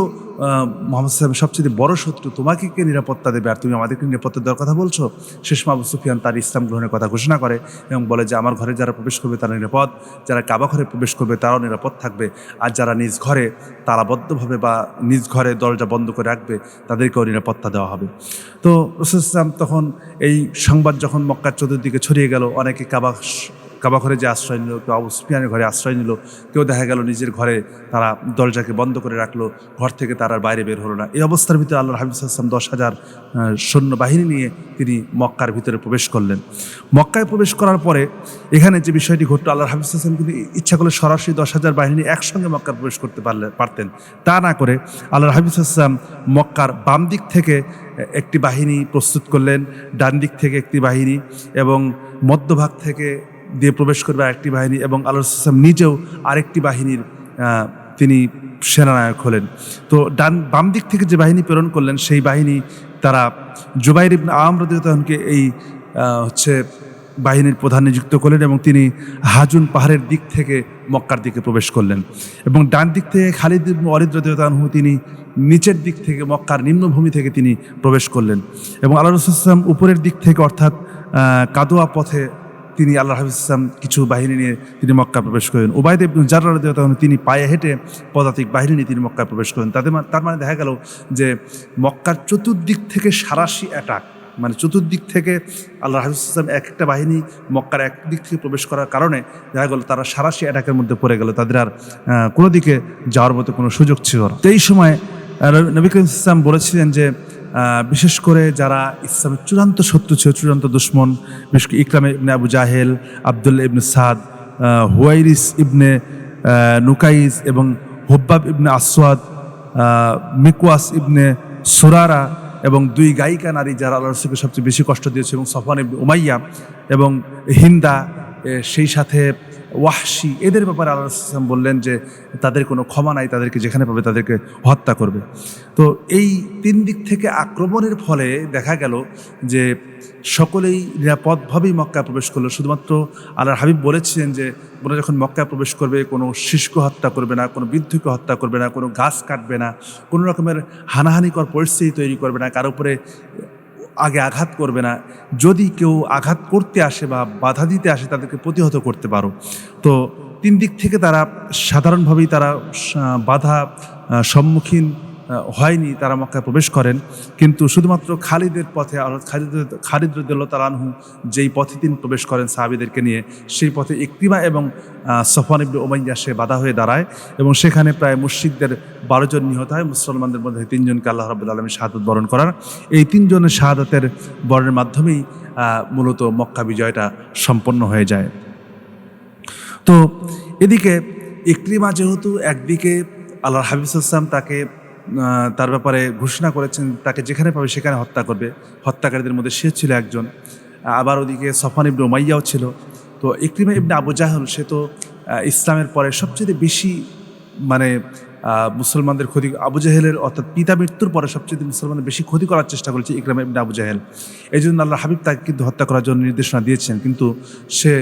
S1: মুহাম্মদ সাল্লাল্লাহু আলাইহি ওয়াসাল্লামের সবচেয়ে বড় শত্রু, তোমাকে কে নিরাপত্তা দেবে, আর তুমি আমাদেরকে নিরাপত্তা দেওয়ার কথা বলছো। শেষ আবু সুফিয়ান তার ইসলাম গ্রহণের কথা ঘোষণা করে এবং বলে যে আমার ঘরে যারা প্রবেশ করবে তারা নিরাপদ, যারা কাবা ঘরে প্রবেশ করবে তারাও নিরাপদ থাকবে, আর যারা নিজ ঘরে তালাবদ্ধভাবে বা নিজ ঘরে দরজা বন্ধ করে রাখবে তাদেরকেও নিরাপত্তা দেওয়া হবে। তো রাসূল সাল্লাল্লাহু আলাইহি ওয়াসাল্লাম তখন এই সংবাদ যখন মক্কার চতুর্দিকে ছড়িয়ে গেল, অনেকে কাবা ঘরে যে আশ্রয় নিল, কেউ আবু সুফিয়ানের ঘরে আশ্রয় নিল, কেউ দেখা গেল নিজের ঘরে তারা দরজাকে বন্ধ করে রাখলো, ঘর থেকে তারা বাইরে বের হলো না। এই অবস্থার ভিতরে আল্লাহর হাবিব সাল্লাল্লাহু আলাইহি ওয়াসাল্লাম 10,000 সৈন্যবাহিনী নিয়ে তিনি মক্কার ভিতরে প্রবেশ করলেন। মক্কায় প্রবেশ করার পরে এখানে যে বিষয়টি ঘটল, আল্লাহর হাবিব সাল্লাল্লাহু আলাইহি ওয়াসাল্লাম কিন্তু ইচ্ছা করলে সরাসরি 10,000 বাহিনী একসঙ্গে মক্কায় প্রবেশ করতে পারতেন। তা না করে আল্লাহর হাবিব সাল্লাল্লাহু আলাইহি ওয়াসাল্লাম মক্কার বাম দিক থেকে একটি বাহিনী প্রস্তুত করলেন, ডান দিক থেকে একটি বাহিনী, এবং মধ্যভাগ থেকে দিয়ে প্রবেশ করবে আরেকটি বাহিনী, এবং আল্লাহ রাসূল সাল্লাল্লাহু আলাইহি ওয়াসাল্লাম নিজেও আরেকটি বাহিনীর তিনি সেনানায়ক হলেন। তো বাম দিক থেকে যে বাহিনী প্রেরণ করলেন, সেই বাহিনী তারা জুবাইর ইবনে আওয়াম রাদিয়াল্লাহু আনহুকে এই বাহিনীর প্রধান নিযুক্ত করলেন, এবং তিনি হাজুন পাহাড়ের দিক থেকে মক্কার দিকে প্রবেশ করলেন। এবং ডান দিক থেকে খালিদ ইবনে ওয়ালিদ রাদিয়াল্লাহু আনহু তিনি নিচের দিক থেকে মক্কার নিম্নভূমি থেকে তিনি প্রবেশ করলেন, এবং আল্লাহ রাসূল সাল্লাল্লাহু আলাইহি ওয়াসাল্লাম উপরের দিক থেকে অর্থাৎ কাদোয়া পথে তিনি আল্লাহর হাবিব সাল্লাল্লাহু আলাইহি ওয়াসাল্লাম কিছু বাহিনী নিয়ে তিনি মক্কা প্রবেশ করেন। উবাইদ ইবনে জাররাহ রাদিয়াল্লাহু আনহু তিনি পায়ে হেঁটে পদাতিক বাহিনী নিয়ে তিনি মক্কায় প্রবেশ করেন। তার মানে দেখা গেল যে মক্কার চতুর্দিক থেকে সারাশি অ্যাটাক, মানে চতুর্দিক থেকে আল্লাহর হাবিব সাল্লাল্লাহু আলাইহি ওয়াসাল্লাম এক একটা বাহিনী মক্কার এক দিক থেকে প্রবেশ করার কারণে দেখা গেল তারা সারাশি অ্যাটাকের মধ্যে পড়ে গেল, তাদের আর কোনো দিকে যাওয়ার মতো কোনো সুযোগ ছিল না। তো এই সময় নবী করিম সাল্লাল্লাহু আলাইহি ওয়াসাল্লাম বলেছিলেন যে বিশেষ করে যারা ইসলামের চূড়ান্ত শত্রু ছিল, চূড়ান্ত দুশমন, বিশেষ করে ইকরামা ইবনে আবু জাহেল, আবদুল্লাহ ইবনে সাদ, হুয়াইরিস ইবনে নুকাইজ এবং হুব্বাব ইবনে আসওয়াদ, মিকওয়াস ইবনে সুরারা, এবং দুই গায়িকা নারী যারা আল্লাহর রাসূলকে সবচেয়ে বেশি কষ্ট দিয়েছে, এবং সফওয়ান ইবনে উমাইয়া এবং হিন্দা, সেই সাথে ওয়াহশি, এদের ব্যাপারে আল্লাহ রাসূল সাল্লাল্লাহু আলাইহি ওয়াসাল্লাম বললেন যে তাদের কোনো ক্ষমা নাই, তাদেরকে যেখানে পাবে তাদেরকে হত্যা করবে। তো এই তিন দিক থেকে আক্রমণের ফলে দেখা গেল যে সকলেই নিরাপদভাবেই মক্কায় প্রবেশ করলো। শুধুমাত্র আল্লাহর হাবিব বলেছিলেন যে তোমরা যখন মক্কায় প্রবেশ করবে কোনো শিশুকে হত্যা করবে না, কোনো বৃদ্ধকে হত্যা করবে না, কোনো গাছ কাটবে না, কোনো রকমের হানাহানিকর পরিস্থিতি তৈরি করবে না, কারো উপরে আগে আঘাত করবে না। যদি কেউ আঘাত করতে আসে বা বাধা দিতে আসে তাদেরকে প্রতিহত করতে পারো। তো তিন দিক থেকে তারা সাধারণভাবেই তারা বাধা সম্মুখীন হয়নি, তারা মক্কায় প্রবেশ করেন। কিন্তু শুধুমাত্র খালিদের পথে খালিদ রাদিয়াল্লাহু তাআলা আনহু যেই পথে তিনি প্রবেশ করেন সাহাবীদেরকে নিয়ে, সেই পথে ইকরিমা এবং সফওয়ান ইবনে উমাইয়া সে বাধা হয়ে দাঁড়ায় এবং সেখানে প্রায় মুশরিকদের 12 জন নিহত হয়। মুসলমানদের মধ্যে 3 জনকে আল্লাহ রাব্বুল আলামিন শাহাদাত বরণ করার, এই 3 জনের শাহাদাতের বরণের মাধ্যমেই মূলত মক্কা বিজয়টা সম্পন্ন হয়ে যায়। তো এদিকে ইকরিমা যেহেতু একদিকে আল্লাহর হাবিব সাল্লাল্লাহু আলাইহি ওয়াসাল্লাম তাকে তার ব্যাপারে ঘোষণা করেছেন তাকে যেখানে পাবে সেখানে হত্যা করবে, হত্যাকারীদের মধ্যে সে ছিল একজন। আবার ওদিকে সফওয়ান ইবনে উমাইয়াও ছিল। তো ইকরিমা ইবনে আবু জাহল সে তো ইসলামের পরে সবচেয়ে বেশি মানে মুসলমানদের ক্ষতি, আবু জাহেলের অর্থাৎ পিতা মৃত্যুর পরে সবচেয়ে মুসলমানদের বেশি ক্ষতি করার চেষ্টা করেছে ইকরিমা ইবনে আবু জাহেল। এই জন্য আল্লাহ হাবিব তাকে কিন্তু হত্যা করার জন্য নির্দেশনা দিয়েছেন। কিন্তু সে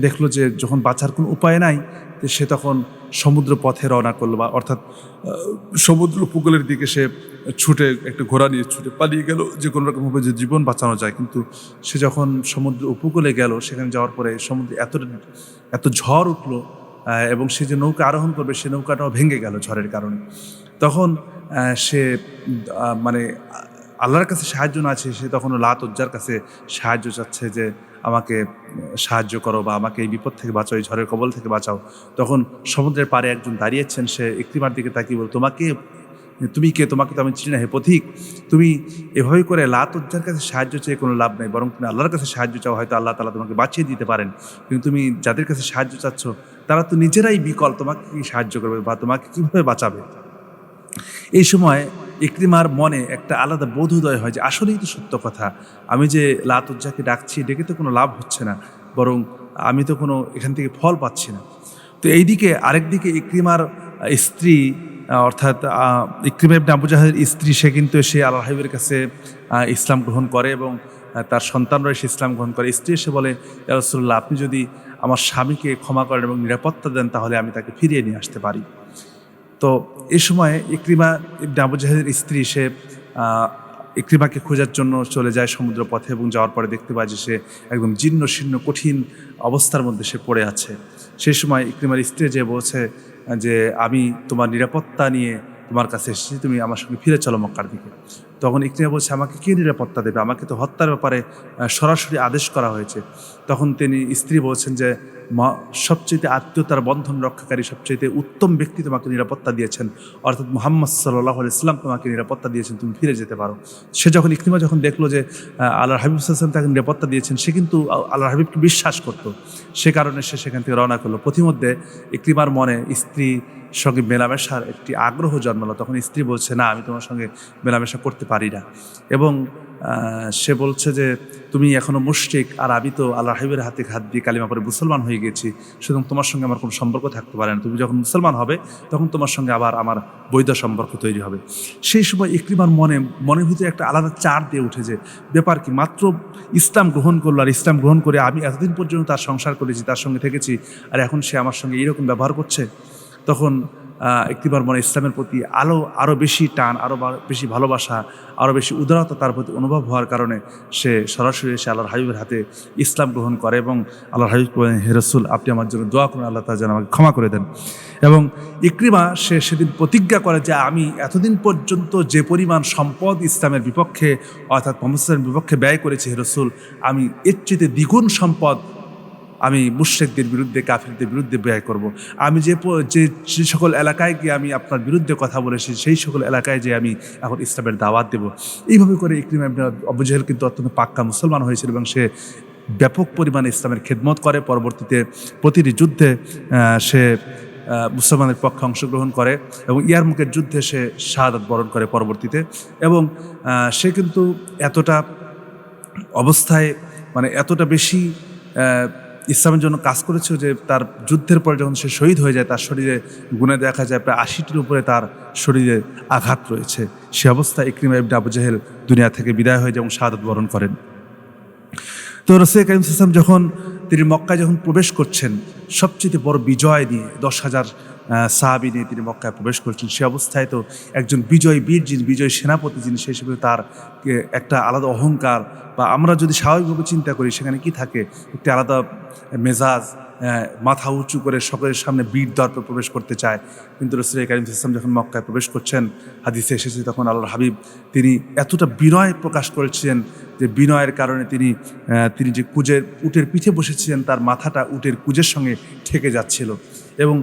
S1: দেখলো যে যখন বাঁচার কোনো উপায় নাই, সে তখন সমুদ্র পথে রওনা করলো, বা অর্থাৎ সমুদ্র উপকূলের দিকে সে ছুটে একটা ঘোড়া নিয়ে ছুটে পালিয়ে গেল যে কোনো রকমভাবে যে জীবন বাঁচানো যায়। কিন্তু সে যখন সমুদ্র উপকূলে গেল, সেখানে যাওয়ার পরে সমুদ্রে এত ঝড় উঠলো এবং সে যে নৌকা আরোহণ করবে সে নৌকাটাও ভেঙে গেল ঝড়ের কারণে। তখন সে মানে আল্লাহর কাছে সাহায্য না আছে, সে তখন লাত উজ্জার কাছে সাহায্য চাচ্ছে যে আমাকে সাহায্য করো বা আমাকে এই বিপদ থেকে বাঁচাও, এই ঝড়ের কবল থেকে বাঁচাও। তখন সমুদ্রের পাড়ে একজন দাঁড়িয়েছেন, সে ইকরিমার দিকে তাকিয়ে বল, তুমি কে? তোমাকে তো আমি চিনি না হে পথিক। তুমি এভাবে করে লাত উজ্জার কাছে সাহায্য চেয়ে কোনো লাভ নেই, বরং তুমি আল্লাহর কাছে সাহায্য চাও, হয়তো আল্লাহ তাআলা তোমাকে বাঁচিয়ে দিতে পারেন। কিন্তু তুমি যাদের কাছে সাহায্য চাচ্ছ তারা তো নিজেরাই বিকল, তোমাকে কি সাহায্য করবে বা তোমাকে কীভাবে বাঁচাবে? এই সময় ইকরিমার মনে একটা আলাদা বোধোদয় হয় যে আসলেই তো সত্য কথা, আমি যে লাত উজ্জাকে ডাকছি ডেকে তো কোনো লাভ হচ্ছে না, বরং আমি তো কোনো এখান থেকে ফল পাচ্ছি না। তো এইদিকে আরেকদিকে ইকরিমার স্ত্রী অর্থাৎ ইকরিমা ইবনে আবু জাহলের স্ত্রী, সে কিন্তু সে আল্লাহর হাবিবের কাছে ইসলাম গ্রহণ করে এবং তার সন্তানরা সে ইসলাম গ্রহণ করে। স্ত্রী এসে বলে, ইয়া রাসূলুল্লাহ, আপনি যদি আমার স্বামীকে ক্ষমা করেন এবং নিরাপত্তা দেন তাহলে আমি তাকে ফিরিয়ে নিয়ে আসতে পারি। তো এই সময় ইকরিমা ইবনে আবু জাহলের স্ত্রী সে ইকরিমাকে খোঁজার জন্য চলে যায় সমুদ্র পথে এবং যাওয়ার পরে দেখতে পায় যে সে একদম জীর্ণ শীর্ণ কঠিন অবস্থার মধ্যে সে পড়ে আছে। সেই সময় ইকরিমার স্ত্রী যে বলছে যে আমি তোমার নিরাপত্তা নিয়ে তোমার কাছে এসেছি, তুমি আমার সঙ্গে ফিরে চলো মক্কার দিকে। তখন ইকরিমা বলছে, আমাকে কে নিরাপত্তা দেবে? আমাকে তো হত্যার ব্যাপারে সরাসরি আদেশ করা হয়েছে। তখন তিনি স্ত্রী বলছেন যে সবচেয়ে আত্মীয়তার বন্ধন রক্ষাকারী সবচেয়ে উত্তম ব্যক্তি তোমাকে নিরাপত্তা দিয়েছেন, অর্থাৎ মুহাম্মদ সাল্লাল্লাহু আলাইহি ওয়াসাল্লাম তোমাকে নিরাপত্তা দিয়েছেন, তুমি ফিরে যেতে পারো। সে যখন ইকরিমা যখন দেখলো যে আল্লাহর হাবিব সাল্লাল্লাহু আলাইহি ওয়াসাল্লাম তাকে নিরাপত্তা দিয়েছেন, সে কিন্তু আল্লাহর হাবিবকে বিশ্বাস করতো, সে কারণে সে সেখান থেকে রওনা করলো। পথিমধ্যে ইকরিমার মনে স্ত্রী সঙ্গে মেলামেশার একটি আগ্রহ জন্মালো। তখন স্ত্রী বলছে, না, আমি তোমার সঙ্গে মেলামেশা করতে পারি না। এবং সে বলছে যে তুমি এখনও মুশরিক, আর আমি তো আল্লাহর হাবিবের হাতে হাত দিয়ে কালিমা পড়ে মুসলমান হয়ে গেছি, সুতরাং তোমার সঙ্গে আমার কোনো সম্পর্ক থাকতে পারে না। তুমি যখন মুসলমান হবে তখন তোমার সঙ্গে আবার আমার বৈধ সম্পর্ক তৈরি হবে। সেই সময় ইকরিমার মনের ভিতরে একটা আলাদা চার দিয়ে উঠে, যে ব্যাপার কি, মাত্র ইসলাম গ্রহণ করলো, আর ইসলাম গ্রহণ করে আমি এতদিন পর্যন্ত তার সংসার করেছি, তার সঙ্গে থেকেছি, আর এখন সে আমার সঙ্গে এইরকম ব্যবহার করছে। তখন ইকরিমার মনে ইসলামের প্রতি আরও বেশি টান, আরও বেশি ভালোবাসা, আরও বেশি উদারতা তার প্রতি অনুভব হওয়ার কারণে সে সরাসরি এসে আল্লাহর হাবিবের হাতে ইসলাম গ্রহণ করে এবং আল্লাহর হাবিব বলেন, হে রাসূল, আপনি আমার জন্য দোয়া করুন, আল্লাহ তাআলা যেন আমাকে ক্ষমা করে দেন। এবং ইকরিমা সে সেদিন প্রতিজ্ঞা করে যে আমি এতদিন পর্যন্ত যে পরিমাণ সম্পদ ইসলামের বিপক্ষে অর্থাৎ মুহাম্মদ সাল্লাল্লাহু আলাইহি ওয়াসাল্লামের বিপক্ষে ব্যয় করেছি, হে রাসূল, আমি এর চেয়ে দ্বিগুণ সম্পদ আমি মুশরিকদের বিরুদ্ধে, কাফিরদের বিরুদ্ধে ব্যয় করব। আমি যে সকল এলাকায় গিয়ে আমি আপনার বিরুদ্ধে কথা বলেছি, সেই সকল এলাকায় যে আমি এখন ইসলামের দাওয়াত দেব। এইভাবে করে ইকরিমা ইবনে আবু জাহল কিন্তু অত্যন্ত পাক্কা মুসলমান হয়েছিল এবং সে ব্যাপক পরিমাণে ইসলামের খেদমত করে। পরবর্তীতে প্রতিটি যুদ্ধে সে মুসলমানের পক্ষে অংশগ্রহণ করে এবং ইয়ারমুকের যুদ্ধে সে শাহাদাত বরণ করে পরবর্তীতে। এবং সে কিন্তু এতটা অবস্থায় এতটা বেশি ইসলামের জন্য কাজ করেছে, যে তার যুদ্ধের পরে যখন সে শহীদ হয়ে যায় তার শরীরে গুণে দেখা যায় প্রায় 80টির উপরে তার শরীরে আঘাত রয়েছে। সে অবস্থায় ইকরিমা ইবনে আবু জাহেল দুনিয়া থেকে বিদায় হয়ে যায় এবং শাহাদাত বরণ করেন। তো রাসূল করিম সাল্লাল্লাহু আলাইহি ওয়াসাল্লাম যখন তিনি মক্কায় যখন প্রবেশ করছেন সবচেয়ে বড় বিজয় নিয়ে 10,000 সাহাবী নিয়ে তিনি মক্কায় প্রবেশ করছেন, সে অবস্থায় তো একজন বিজয় বীর যিনি, বিজয় সেনাপতি যিনি, সেই হিসেবে তার একটা আলাদা অহংকার, বা আমরা যদি স্বাভাবিকভাবে চিন্তা করি সেখানে কি থাকে, একটি আলাদা মেজাজ, মাথা উঁচু করে সকলের সামনে বীর দর্পে প্রবেশ করতে চায়। কিন্তু রাসূল করিম সাল্লাল্লাহু আলাইহি ওয়াসাল্লাম যখন মক্কায় প্রবেশ করছেন, হাদিসে এসেছে তখন আল্লাহর হাবিব তিনি এতটা বিনয় প্রকাশ করেছিলেন যে বিনয়ের কারণে তিনি যে উটের পিঠে বসেছিলেন তার মাথাটা উটের কুজের সঙ্গে ঠেকে যাচ্ছিল। এবং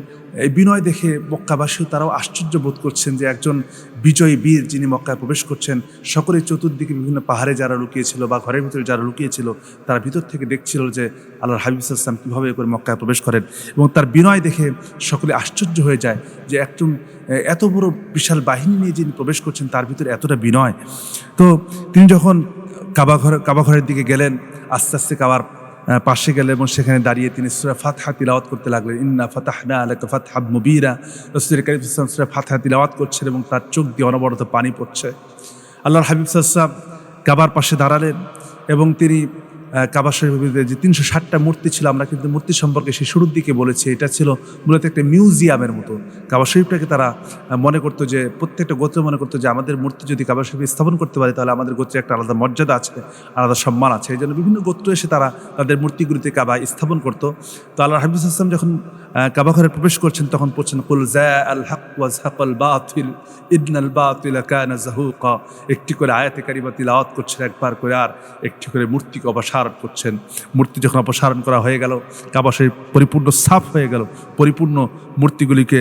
S1: এই বিনয় দেখে মক্কাবাসীও তারাও আশ্চর্য বোধ করছেন যে একজন বিজয়ী বীর যিনি মক্কায় প্রবেশ করছেন। সকলে চতুর্দিকে বিভিন্ন পাহাড়ে যারা লুকিয়েছিল বা ঘরের ভিতরে যারা লুকিয়েছিল তারা ভিতর থেকে দেখছিল যে আল্লাহর হাবিব সাল্লাল্লাহু আলাইহি ওয়াসাল্লাম কীভাবে করে মক্কায় প্রবেশ করেন, এবং তার বিনয় দেখে সকলে আশ্চর্য হয়ে যায় যে একজন এত বড় বিশাল বাহিনী নিয়ে যিনি প্রবেশ করছেন তার ভিতরে এতটা বিনয়। তো তিনি যখন কাবা ঘরের দিকে গেলেন, আস্তে আস্তে কাবার পাশে গেলেন এবং সেখানে দাঁড়িয়ে তিনি সূরা ফাতহা তিলাওয়াত করতে লাগলেন। ইন্না ফাতাহনা লাকা ফাতহাম মুবিনা। রাসূল করিম সাল্লাল্লাহু আলাইহি ওয়াসাল্লাম সূরা ফাতহা তিলাওয়াত করছেন এবং তার চোখ দিয়ে অনবরত পানি পড়ছে। আল্লাহর হাবিব সাল্লাল্লাহু আলাইহি ওয়াসাল্লাম কাবার পাশে দাঁড়ালেন এবং তিনি কাবা শরীফের যে 360টা মূর্তি ছিল, আমরা কিন্তু মূর্তি সম্পর্কে সেই শুরুর দিকে বলেছি, এটা ছিল মূলত একটা মিউজিয়ামের মতো। কাবা শরীফটাকে তারা মনে করতো যে প্রত্যেকটা গোত্র মনে করতো যে আমাদের মূর্তি যদি কাবা শরীফে স্থাপন করতে পারে তাহলে আমাদের গোত্রে একটা আলাদা মর্যাদা আছে, আলাদা সম্মান আছে। এই জন্য বিভিন্ন গোত্র এসে তারা তাদের মূর্তিগুলিতে কাবা স্থাপন করতো। তো আল্লাহ হাবিব সাল্লাল্লাহু আলাইহি ওয়াসাল্লাম যখন কাবা ঘরে প্রবেশ করছেন তখন পড়ছেন কুল জাআল হক ওয়া যাহাকাল বাতিল ইন্নাল বাতিলা কানা যাহুকা। একটি করে আয়াতে কারিমা তিলাওয়াত করছেন একবার করে, আর একটি করে মূর্তিকে অপসারণ করছেন। মূর্তি যখন অপসারণ করা হয়ে গেল, কাবা শরীফ পরিপূর্ণ সাফ হয়ে গেল, পরিপূর্ণ মূর্তিগুলিকে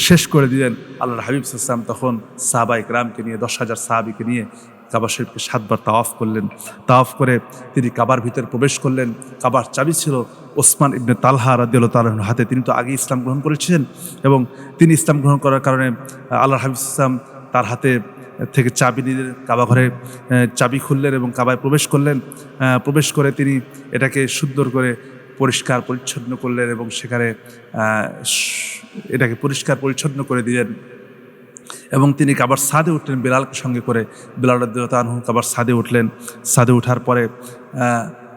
S1: শেষ করে দিলেন। আল্লাহর হাবিব সাল্লাল্লাহু আলাইহি ওয়াসাল্লাম তখন সাহাবায়ে কেরামকে নিয়ে 10,000 সাহাবীকে নিয়ে কাবা শরীফকে 7বার তাওয়াফ করলেন। তাওয়াফ করে তিনি কাবার ভিতরে প্রবেশ করলেন। কাবার চাবি ছিল ওসমান ইবনে তালহা রাদিয়াল্লাহু তাআলা আনহুর হাতে। তিনি তো আগে ইসলাম গ্রহণ করেছিলেন এবং তিনি ইসলাম গ্রহণ করার কারণে আল্লাহর হাবিব সাল্লাল্লাহু আলাইহি ওয়াসাল্লাম তার হাতে থেকে চাবি নিলেন, কাবা ঘরে চাবি খুললেন এবং কাবায় প্রবেশ করলেন। প্রবেশ করে তিনি এটাকে সুন্দর করে পরিষ্কার পরিচ্ছন্ন করলেন এবং সেখানে এটাকে পরিষ্কার পরিচ্ছন্ন করে দিলেন। এবং তিনি কাবার ছাদে উঠলেন বেলালকে সঙ্গে করে। বেলাল রাদিয়াল্লাহু আনহু কাবার ছাদে উঠলেন। ছাদে ওঠার পরে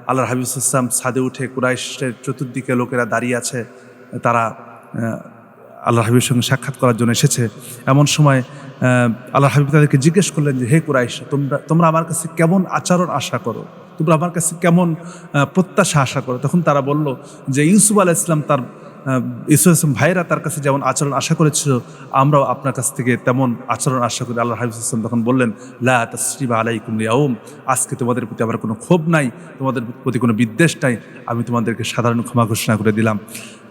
S1: আল্লাহর হাবিব সাল্লাল্লাহু আলাইহি ওয়াসাল্লাম ছাদে উঠে কুরাইশের চতুর্দিকে লোকেরা দাঁড়িয়ে আছে, তারা আল্লাহর হাবিবের সঙ্গে সাক্ষাৎ করার জন্য এসেছে। এমন সময় আল্লাহর হাবিব তাদেরকে জিজ্ঞেস করলেন যে হে কুরাইশ, তোমরা আমার কাছে কেমন আচরণ আশা করো, তোমরা আমার কাছে কেমন প্রত্যাশা আশা করো? তখন তারা বলল যে ইউসুফ আলাইহিস সালাম ইউসুফ আলাইহিস সালাম ভাইরা তার কাছে যেমন আচরণ আশা করেছিল আমরাও আপনার কাছ থেকে তেমন আচরণ আশা করি। আল্লাহর হাবিব সাল্লাল্লাহু আলাইহি ওয়াসাল্লাম তখন বললেন লা তাসরিবা আলাইকুম ইয়াউম, আজকে তোমাদের প্রতি আমার কোনো ক্ষোভ নাই, তোমাদের প্রতি কোনো বিদ্বেষ নাই, আমি তোমাদেরকে সাধারণ ক্ষমা ঘোষণা করে দিলাম।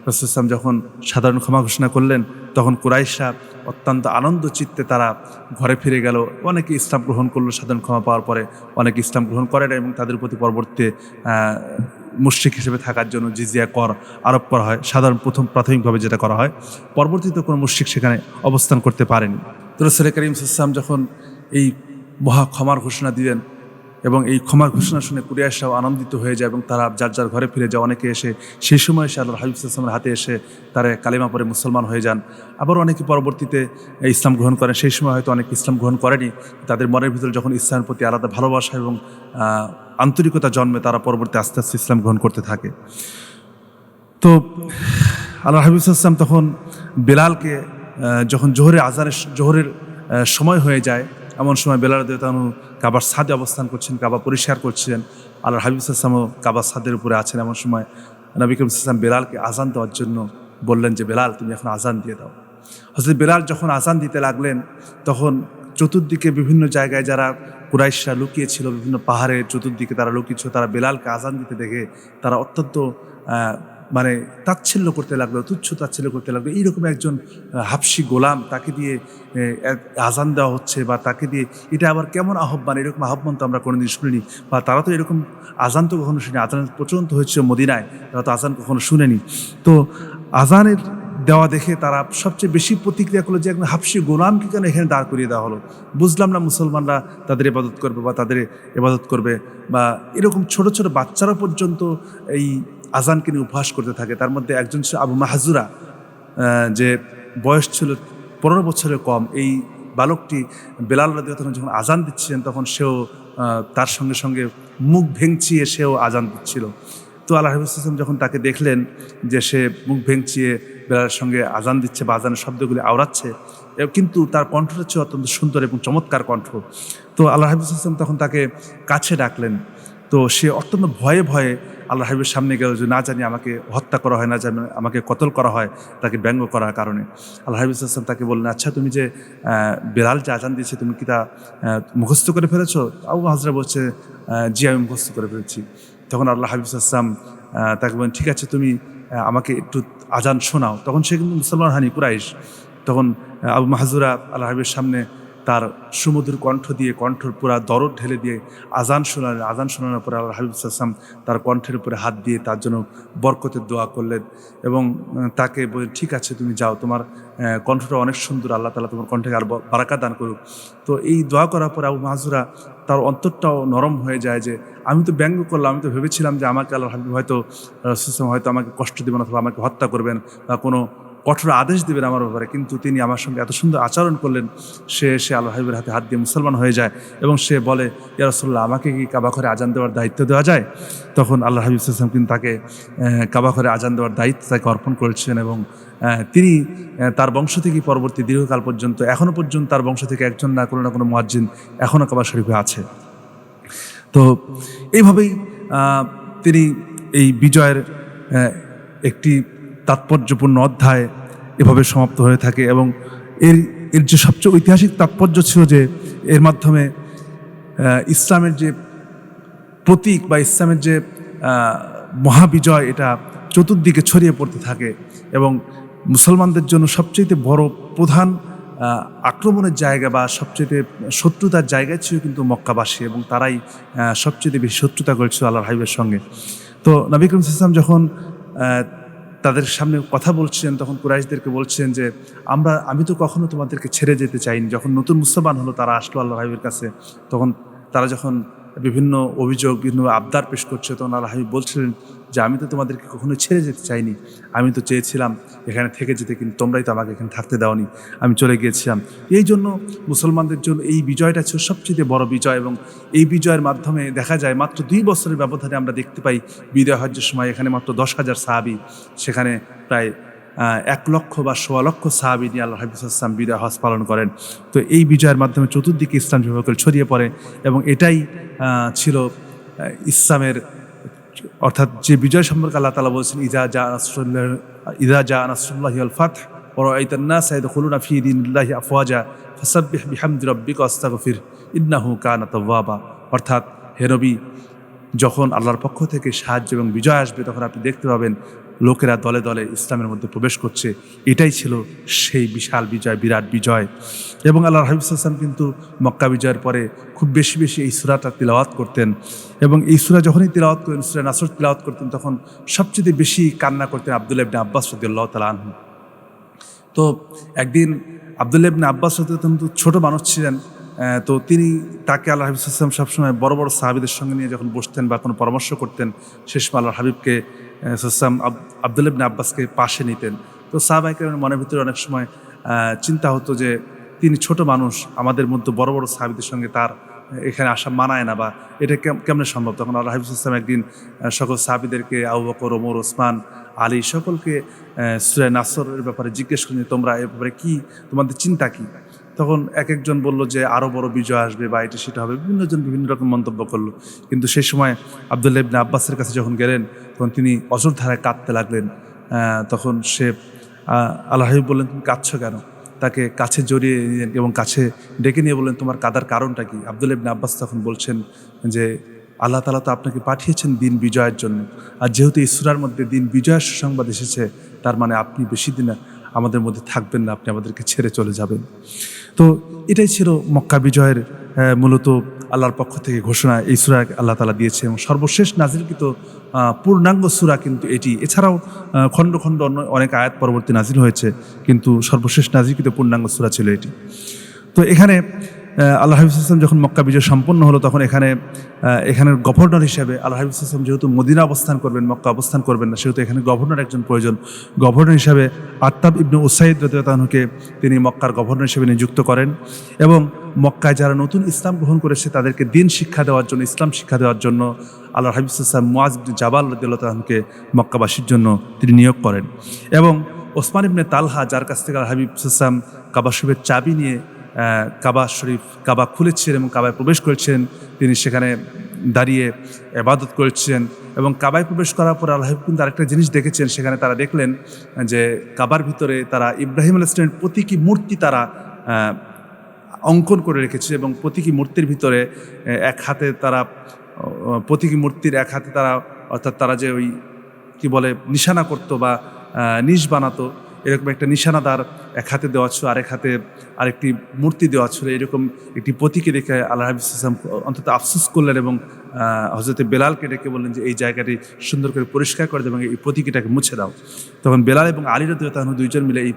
S1: রাসূল সাল্লাল্লাহু আলাইহি ওয়াসাল্লাম যখন সাধারণ ক্ষমা ঘোষণা করলেন তখন কুরাইশরা অত্যন্ত আনন্দ চিত্তে তারা ঘরে ফিরে গেল। অনেকে ইসলাম গ্রহণ করলো সাধারণ ক্ষমা পাওয়ার পরে, অনেকে ইসলাম গ্রহণ করে না এবং তাদের প্রতি পরবর্তীতে মুশরিক হিসেবে থাকার জন্য জিজিয়া কর আরোপ করা হয়। প্রাথমিকভাবে যেটা করা হয়, পরবর্তীতে কোনো মুশরিক সেখানে অবস্থান করতে পারেনি। তো রাসূল করিম সাল্লাল্লাহু আলাইহি ওয়াসাল্লাম যখন এই মহা ক্ষমার ঘোষণা দিলেন এবং এই ক্ষমার ঘোষণা শুনে কুরাইশরাও আনন্দিত হয়ে যায় এবং তারা যার যার ঘরে ফিরে যায়। অনেকে এসে সেই সময় এসে আল্লাহর হাবিব সাল্লাল্লাহু আলাইহি ওয়াসাল্লামের হাতে এসে তারা কালিমা পড়ে মুসলমান হয়ে যান। আবার অনেকে পরবর্তীতে ইসলাম গ্রহণ করেন। সেই সময় হয়তো অনেকে ইসলাম গ্রহণ করেনি, তাদের মনের ভিতরে যখন ইসলামের প্রতি আলাদা ভালোবাসা এবং আন্তরিকতা জন্মে তারা পরবর্তী আস্তে আস্তে ইসলাম গ্রহণ করতে থাকে। তো আল্লাহর হাবিব সাল্লাল্লাহু আলাইহি ওয়াসাল্লাম তখন বেলালকে যখন জোহরের সময় হয়ে যায়, এমন সময় বেলাল রাদিয়াল্লাহু আনহু কাবার ছাদে অবস্থান করছেন, কাবা পরিষ্কার করছিলেন। আল্লাহর হাবিব সাল্লাল্লাহু আলাইহি ওয়াসাল্লাম কাবার ছাদের উপরে আছেন। এমন সময় নবী করিম সাল্লাল্লাহু আলাইহি ওয়াসাল্লাম বেলালকে আজান দেওয়ার জন্য বললেন যে বেলাল তুমি এখন আজান দিয়ে দাও। হযরত বেলাল যখন আজান দিতে লাগলেন তখন চতুর্দিকে বিভিন্ন জায়গায় যারা কুরাইশরা লুকিয়েছিল, বিভিন্ন পাহাড়ের চতুর্দিকে তারা লুকিয়েছিল, তারা বেলালকে আজান দিতে দেখে তারা অত্যন্ত তাচ্ছিল্য করতে লাগলো, তুচ্ছ তাচ্ছিল্য করতে লাগলো। এইরকম একজন হাবশি গোলাম, তাকে দিয়ে আজান দেওয়া হচ্ছে বা তাকে দিয়ে এটা আবার কেমন আহ্বান, এরকম আহ্বান তো আমরা কোনোদিন শুনিনি, বা তারা তো এরকম আজান তো কখনো শুনি। আজানের প্রচলিত হয়েছে মদিনায়, তারা তো আজান কখনো শুনেনি। তো আজানের দেওয়া দেখে তারা সবচেয়ে বেশি প্রতিক্রিয়া করলো যে একজন হাবশি গোলামকে কেন এখানে দাঁড় করিয়ে দেওয়া হলো। বুঝলাম না মুসলমানরা তাদের ইবাদত করবে বা তাদের ইবাদত করবে, বা এরকম ছোট ছোট বাচ্চারা পর্যন্ত এই আজানকে নিয়ে উপহাস করতে থাকে। তার মধ্যে একজন ছিল আবু মাহজুরা, যে বয়স ছিল 15 বছরের কম। এই বালকটি বেলাল রাদিয়াল্লাহু তাআলা যখন আজান দিচ্ছিলেন তখন সেও তার সঙ্গে সঙ্গে মুখ ভেঙচিয়ে সেও আজান দিচ্ছিল। তো আল্লাহ রাসূল সাল্লাল্লাহু আলাইহি ওয়াসাল্লাম যখন তাকে দেখলেন যে সে মুখ ভেঙচিয়ে বেলালের সঙ্গে আজান দিচ্ছে বা আজানের শব্দগুলি আওড়াচ্ছে, কিন্তু তার কণ্ঠটা ছিল অত্যন্ত সুন্দর এবং চমৎকার কণ্ঠ। তো আল্লাহ রাসূল সাল্লাল্লাহু আলাইহি ওয়াসাল্লাম তখন তাকে কাছে ডাকলেন। তো সে অত্যন্ত ভয়ে ভয়ে আল্লাহ হাবিবের সামনে গেল, যে না জানি আমাকে হত্যা করা হয়, না জানি আমাকে কতল করা হয় তাকে ব্যঙ্গ করার কারণে। আল্লাহ হাবিব সাল্লাল্লাহু আলাইহি ওয়াসাল্লাম তাকে বললেন, আচ্ছা তুমি যে বেলাল যে আজান দিয়েছে তুমি কি তা মুখস্থ করে ফেলেছো? আবু হাজরা বলছে, জি আমি মুখস্থ করে ফেলেছি। তখন আল্লাহ হাবিব সাল্লাল্লাহু আলাইহি ওয়াসাল্লাম তাকে বলেন, ঠিক আছে তুমি আমাকে একটু আজান শোনাও। তখন সে কিন্তু মুসলমান হানি কুরাইশ। তখন আবু মাহজুরা আল্লাহ হাবিবের সামনে তার সুমধুর কণ্ঠ দিয়ে কণ্ঠর পুরা দরদ ঢেলে দিয়ে আজান শোনালেন। আজান শোনানোর পরে আল্লাহ হাবিব সাল্লাল্লাহু আলাইহি ওয়াসাল্লাম তার কণ্ঠের উপরে হাত দিয়ে তার জন্য বরকতের দোয়া করলেন এবং তাকে বললেন, ঠিক আছে তুমি যাও, তোমার কণ্ঠটা অনেক সুন্দর, আল্লাহ তাআলা তোমার কণ্ঠে আর বারাকাত দান করুক। তো এই দোয়া করার পরে আবু মাহজুরা তার অন্তরটাও নরম হয়ে যায়, যে আমি তো ব্যঙ্গ করলাম, আমি তো ভেবেছিলাম যে আমাকে আল্লাহ হাবিব হয়তো হয়তো আমাকে কষ্ট দেবেন অথবা আমাকে হত্যা করবেন বা কোনো কঠোর আদেশ দেবেন আমার ব্যাপারে, কিন্তু তিনি আমার সঙ্গে এত সুন্দর আচরণ করলেন। সে আল্লাহ হাবিবের হাতে হাত দিয়ে মুসলমান হয়ে যায় এবং সে বলে, ইয়া রাসূলুল্লাহ আমাকে কি কাবা ঘরে আজান দেওয়ার দায়িত্ব দেওয়া যায়? তখন আল্লাহ হাবিব সাল্লাল্লাহু আলাইহি ওয়াসাল্লাম কিন্তু তাকে কাবা ঘরে আজান দেওয়ার দায়িত্ব তাকে অর্পণ করেছেন এবং তিনি তার বংশ থেকে পরবর্তী দীর্ঘকাল পর্যন্ত এখনও পর্যন্ত তার বংশ থেকে একজন না কোনো মুয়াজ্জিন এখনও কাবা শরীফে আছে। তো এইভাবেই তিনি এই বিজয়ের একটি তাৎপর্যপূর্ণ অধ্যায় এভাবে সমাপ্ত হয়ে থাকে এবং এর যে সবচেয়ে ঐতিহাসিক তাৎপর্য ছিল যে এর মাধ্যমে ইসলামের যে প্রতীক বা ইসলামের যে মহাবিজয় এটা চতুর্দিকে ছড়িয়ে পড়তে থাকে এবং মুসলমানদের জন্য সবচেয়ে বড় প্রধান আক্রমণের জায়গা বা সবচেয়ে শত্রুতার জায়গায় ছিল কিন্তু মক্কাবাসী, এবং তারাই সবচেয়ে বেশি শত্রুতা করেছিল আল্লাহর হাবিবের সঙ্গে। তো নবী করিম সাল্লাল্লাহু আলাইহি ওয়াসাল্লাম যখন তাদের সামনে কথা বলছিলেন তখন কুরাইশদেরকে বলছিলেন যে আমি তো কখনো তোমাদেরকে ছেড়ে যেতে চাইনি। যখন নতুন মুসলমান হলো তারা আসলো আল্লাহর হাবিবের কাছে, তখন তারা যখন বিভিন্ন অভিযোগ বিভিন্ন আবদার পেশ করছে তখন আল্লাহ হাবিব বলছিলেন যে আমি তো তোমাদেরকে কখনো ছেড়ে যেতে চাইনি, আমি তো চেয়েছিলাম এখানে থেকে যেতে, কিন্তু তোমরাই তো আমাকে এখানে থাকতে দাওনি, আমি চলে গিয়েছিলাম। এই জন্য মুসলমানদের জন্য এই বিজয়টা ছিল সবচেয়ে বড় বিজয় এবং এই বিজয়ের মাধ্যমে দেখা যায় মাত্র 2 বছরের ব্যবধানে আমরা দেখতে পাই বিজয় হজ্জের সময় এখানে মাত্র 10,000 সাহাবী, সেখানে প্রায় 1 লক্ষ বা 1.25 লক্ষ সাহাবী নিয়ে আল্লাহ হাবিব সাল্লাল্লাহু আলাইহি ওয়াসাল্লাম বিজয় হজ পালন করেন। তো এই বিজয়ের মাধ্যমে চতুর্দিকে ইসলাম যেভাবে করে ছড়িয়ে পড়ে এবং এটাই ছিল ইসলামের, অর্থাৎ যে বিজয় সম্পর্কে আল্লাহ তাআলা বলছেন, ইযা জা নাসরুল্লাহি ওয়াল ফাতহ ওয়া রাআইতান নাসা ইয়াদখুলুনা ফী দীনিল্লাহি আফওয়াজা ফাসাব্বিহ বিহামদি রাব্বিকা ওয়াস্তাগফির ইন্নাহু কানা তাওয়াবা। অর্থাৎ হে নবী, যখন আল্লাহর পক্ষ থেকে সাহায্য এবং বিজয় আসবে তখন আপনি দেখতে পাবেন লোকেরা দলে দলে ইসলামের মধ্যে প্রবেশ করছে। এটাই ছিল সেই বিশাল বিজয়, বিরাট বিজয়। এবং আল্লাহর হাবিব সাল্লাল্লাহু আলাইহি ওয়াসাল্লাম কিন্তু মক্কা বিজয়ের পরে খুব বেশি বেশি এই সূরাটা তিলাওয়াত করতেন এবং এই সূরা যখনই তিলাওয়াত করতেন, সূরা নাসর তিলাওয়াত করতেন, তখন সবচেয়ে বেশি কান্না করতেন আব্দুল্লাহ ইবনে আব্বাস রাদিয়াল্লাহু তাআলা আনহু। তো একদিন আব্দুল্লাহ ইবনে আব্বাস রাদিয়াল্লাহু তাআলা ছোট মানুষ ছিলেন, তো তাকে আল্লাহ হাবিব সাল্লাল্লাহু আলাইহি ওয়াসাল্লাম সবসময় বড় বড় সাহাবীদের সঙ্গে নিয়ে যখন বসতেন বা কোনো পরামর্শ করতেন, শেষ আল্লাহর হাবিবকে আব্দুল্লাহ ইবনে আব্বাসকে পাশে নিতেন। তো সাহাবায়ে কেরামের মনের ভিতরে অনেক সময় চিন্তা হতো যে তিনি ছোট মানুষ, আমাদের মধ্যে বড় বড় সাহাবীদের সঙ্গে তার এখানে আসা মানায় না, বা এটা কেমনে সম্ভব। তখন আল্লাহ হাবিব সাল্লাল্লাহু আলাইহি ওয়াসাল্লাম একদিন সকল সাহাবীদেরকে আবু বকর, ওমর, ওসমান, আলী সকলকে সূরা নাসরের ব্যাপারে জিজ্ঞেস করেন, তোমরা এ ব্যাপারে কি, তোমাদের চিন্তা কি? তখন এক একজন বলল যে আরও বড় বিজয় আসবে বা এটা সেটা হবে, বিভিন্নজন বিভিন্ন রকম মন্তব্য করলো। কিন্তু সেই সময় আব্দুল্লাহ ইবনে আব্বাসের কাছে যখন গেলেন তখন তিনি অঝোর ধারায় কাঁদতে লাগলেন। তখন আল্লাহ হাবিব বললেন, তুমি কাঁদছো কেন? তাকে কাছে জড়িয়ে নিলেন এবং কাছে ডেকে নিয়ে বললেন, তোমার কাদার কারণটা কি? আব্দুল্লাহ ইবনে আব্বাস তখন বলছেন যে আল্লাহ তাআলা তো আপনাকে পাঠিয়েছেন দিন বিজয়ের জন্য, আর যেহেতু এই সূরার মধ্যে দিন বিজয়ের সুসংবাদ এসেছে, তার মানে আপনি বেশি দিন আমাদের মধ্যে থাকবেন না, আপনি আমাদেরকে ছেড়ে চলে যাবেন। তো এটাই ছিল মক্কা বিজয়ের মূলত আল্লাহর পক্ষ থেকে ঘোষণা। এই সূরা আল্লাহ তাআলা দিয়েছে এবং সর্বশেষ নাজিলকৃত পূর্ণাঙ্গ সূরা কিন্তু এটি। এছাড়াও খণ্ড খণ্ড অনেক আয়াত পরবর্তী নাজিল হয়েছে, কিন্তু সর্বশেষ নাজিলকৃত পূর্ণাঙ্গ সূরা ছিল এটি। তো এখানে আল্লাহ হাবিব সাল্লাম যখন মক্কা বিজয় সম্পন্ন হলো তখন এখানের গভর্নর হিসেবে আল্লাহ হাবিব সাল্লাম যেহেতু মদিনা অবস্থান করবেন, মক্কা অবস্থান করবেন না, সেহেতু এখানে গভর্নর একজন প্রয়োজন। গভর্নর হিসাবে আত্তাব ইবনে উসাইদ রাদিয়াল্লাহু আনহুকে তিনি মক্কার গভর্নর হিসেবে নিযুক্ত করেন এবং মক্কায় যারা নতুন ইসলাম গ্রহণ করেছে তাদেরকে দিন শিক্ষা দেওয়ার জন্য, ইসলাম শিক্ষা দেওয়ার জন্য আল্লাহ হাবিব সাল্লাম মুআজ ইবনে জাবাল রাদিয়াল্লাহু আনহুকে মক্কাবাসীর জন্য তিনি নিয়োগ করেন এবং ওসমান ইবনে তালহা, যার কাছ থেকে আল্লাহ হাবিব সাল্লাম কাবা শরীফের চাবি নিয়ে কাবা খুলেছিলেন এবং কাবায় প্রবেশ করেছেন, তিনি সেখানে দাঁড়িয়ে ইবাদত করেছেন এবং কাবায় প্রবেশ করার পর আল্লাহ হাবিব কিন্তু আরেকটা জিনিস দেখেছেন। সেখানে তারা দেখলেন যে কাবার ভিতরে তারা ইব্রাহিম আলাইহিস সালামের প্রতীকী মূর্তি তারা অঙ্কন করে রেখেছে এবং প্রতীকী মূর্তির ভিতরে এক হাতে তারা প্রতীকী মূর্তির এক হাতে তারা, অর্থাৎ তারা যে ওই কি বলে নিশানা করতো বা নিশ বানাতো, এরকম একটা নিশানাদার এক হাতে দেওয়া ছিল, আরেক হাতে আরেকটি মূর্তি দেওয়া ছিল। এরকম একটি প্রতীকী রেখে আল্লাহ হাবিব সাল্লাল্লাহু আলাইহি ওয়াসাল্লাম অন্তত আফসোস করলেন এবং হযরত বেলালকে ডেকে বললেন যে এই জায়গাটি সুন্দর করে পরিষ্কার করে দেবেন, এই প্রতীকীটাকে মুছে দাও। তখন বেলাল এবং আলী রাদিয়াল্লাহু আনহু দুইজন মিলে এই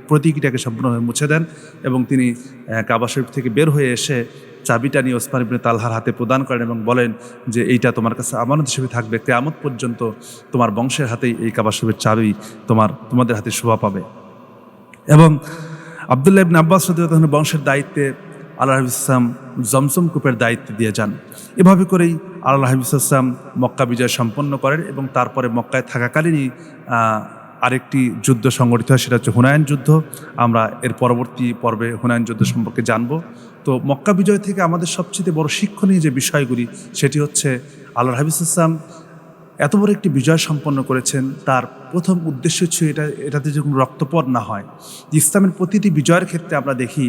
S1: প্রতীকীটাকে সম্পূর্ণভাবে মুছে দেন এবং তিনি কাবা শরীফ থেকে বের হয়ে এসে চাবিটা নিয়ে ওসমান ইবনে তালহার হাতে প্রদান করেন এবং বলেন যে এইটা তোমার কাছে আমানত হিসেবে থাকবে, কিয়ামত পর্যন্ত তোমার বংশের হাতেই এই কাবা শরীফের চাবি তোমাদের হাতে শোভা পাবে। এবং আব্দুল্লাহ ইবনে আব্বাস রাদিয়াল্লাহু আনহু বংশের দায়িত্বে আল্লাহ হাবিব সাল্লাম জমজম কূপের দায়িত্ব দিয়ে যান। এভাবে করেই আল্লাহ হাবিব সাল্লাম মক্কা বিজয় সম্পন্ন করেন এবং তারপরে মক্কায় থাকাকালীনই আরেকটি যুদ্ধ সংগঠিত হয়, সেটা হচ্ছে হুনায়ন যুদ্ধ। আমরা এর পরবর্তী পর্বে হুনায়ন যুদ্ধ সম্পর্কে জানব। তো মক্কা বিজয় থেকে আমাদের সবচেয়ে বড় শিক্ষণীয় যে বিষয়গুলি, সেটি হচ্ছে আল্লাহ হাবিব সাল্লাম এত বড় একটি বিজয় সম্পন্ন করেছেন, তার প্রথম উদ্দেশ্য ছিল এটাতে যে কোনো রক্তপত না হয়। ইসলামের প্রতিটি বিজয়ের ক্ষেত্রে আমরা দেখি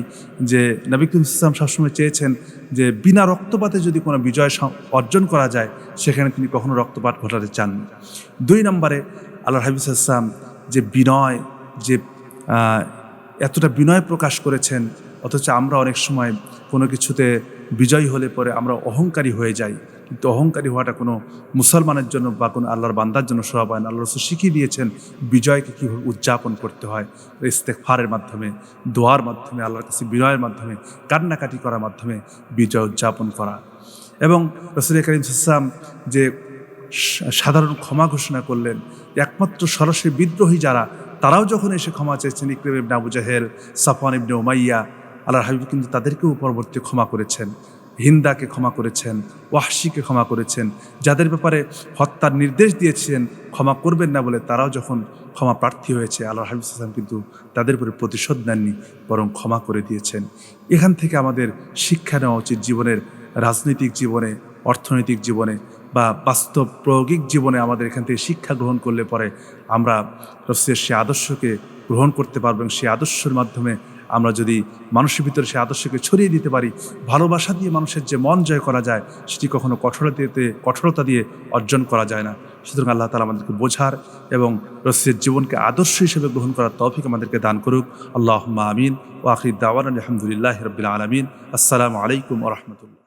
S1: যে নবী করিম সাল্লাল্লাহু আলাইহি ওয়াসাল্লাম সবসময় চেয়েছেন যে বিনা রক্তপাতে যদি কোনো বিজয় অর্জন করা যায়, সেখানে তিনি কখনো রক্তপাত ঘটাতে চাননি। 2 নম্বরে আল্লাহ হাবিব সাল্লাল্লাহু আলাইহি ওয়াসাল্লাম যে বিনয়, যে এতটা বিনয় প্রকাশ করেছেন, অথচ আমরা অনেক সময় কোনো কিছুতে বিজয়ী হলে পরে আমরা অহংকারী হয়ে যাই। কিন্তু অহংকারী হওয়াটা কোনো মুসলমানের জন্য বা কোনো আল্লাহর বান্দার জন্য শোভা পায় না। আল্লাহ রাসূল শিখিয়ে দিয়েছেন বিজয়কে কীভাবে উদযাপন করতে হয়, ইস্তেগফারের মাধ্যমে, দোয়ার মাধ্যমে, আল্লাহর কাছে বিনয়ের মাধ্যমে, কান্নাকাটি করার মাধ্যমে বিজয় উদযাপন করা। এবং রাসূল করিম সাল্লাল্লাহু আলাইহি ওয়াসাল্লাম যে সাধারণ ক্ষমা ঘোষণা করলেন, একমাত্র সরাসরি বিদ্রোহী যারা, তারাও যখন এসে ক্ষমা চেয়েছেন, ইকরিমা ইবনে আবু জাহেল, সাফওয়ান ইবনে উমাইয়া, আল্লাহর হাবিব কিন্তু তাদেরকেও পরবর্তী ক্ষমা করেছেন। হিন্দাকে ক্ষমা করেছেন, ওয়াহশিকে ক্ষমা করেছেন, যাদের ব্যাপারে হত্যার নির্দেশ দিয়েছেন ক্ষমা করবেন না বলে, তারাও যখন ক্ষমা প্রার্থী হয়েছে, আল্লাহর হাবিব সাল্লাল্লাহু আলাইহি ওয়াসাল্লাম কিন্তু তাদের উপরে প্রতিশোধ নেননি, বরং ক্ষমা করে দিয়েছেন। এখান থেকে আমাদের শিক্ষা নেওয়া উচিত জীবনের, রাজনৈতিক জীবনে, অর্থনৈতিক জীবনে বা বাস্তব প্রায়োগিক জীবনে। আমাদের এখান থেকে শিক্ষা গ্রহণ করলে পরে আমরা রাসূলের সেই আদর্শকে গ্রহণ করতে পারব এবং সেই আদর্শের মাধ্যমে আমরা যদি মানুষের ভিতরে সেই আদর্শকে ছড়িয়ে দিতে পারি, ভালোবাসা দিয়ে মানুষের যে মন জয় করা যায়, সেটি কখনো কঠোরতা দিয়ে অর্জন করা যায় না। সুতরাং আল্লাহ তাআলা আমাদেরকে বোঝার এবং রাসূলের জীবনকে আদর্শ হিসেবে গ্রহণ করার তৌফিক আমাদেরকে দান করুক। আল্লাহুম্মা আমিন। ওয়া আখির দাওয়ানা আলহামদুলিল্লাহি রাব্বিল আলামিন। আসসালামু আলাইকুম ওয়া রাহমাতুল্লাহ।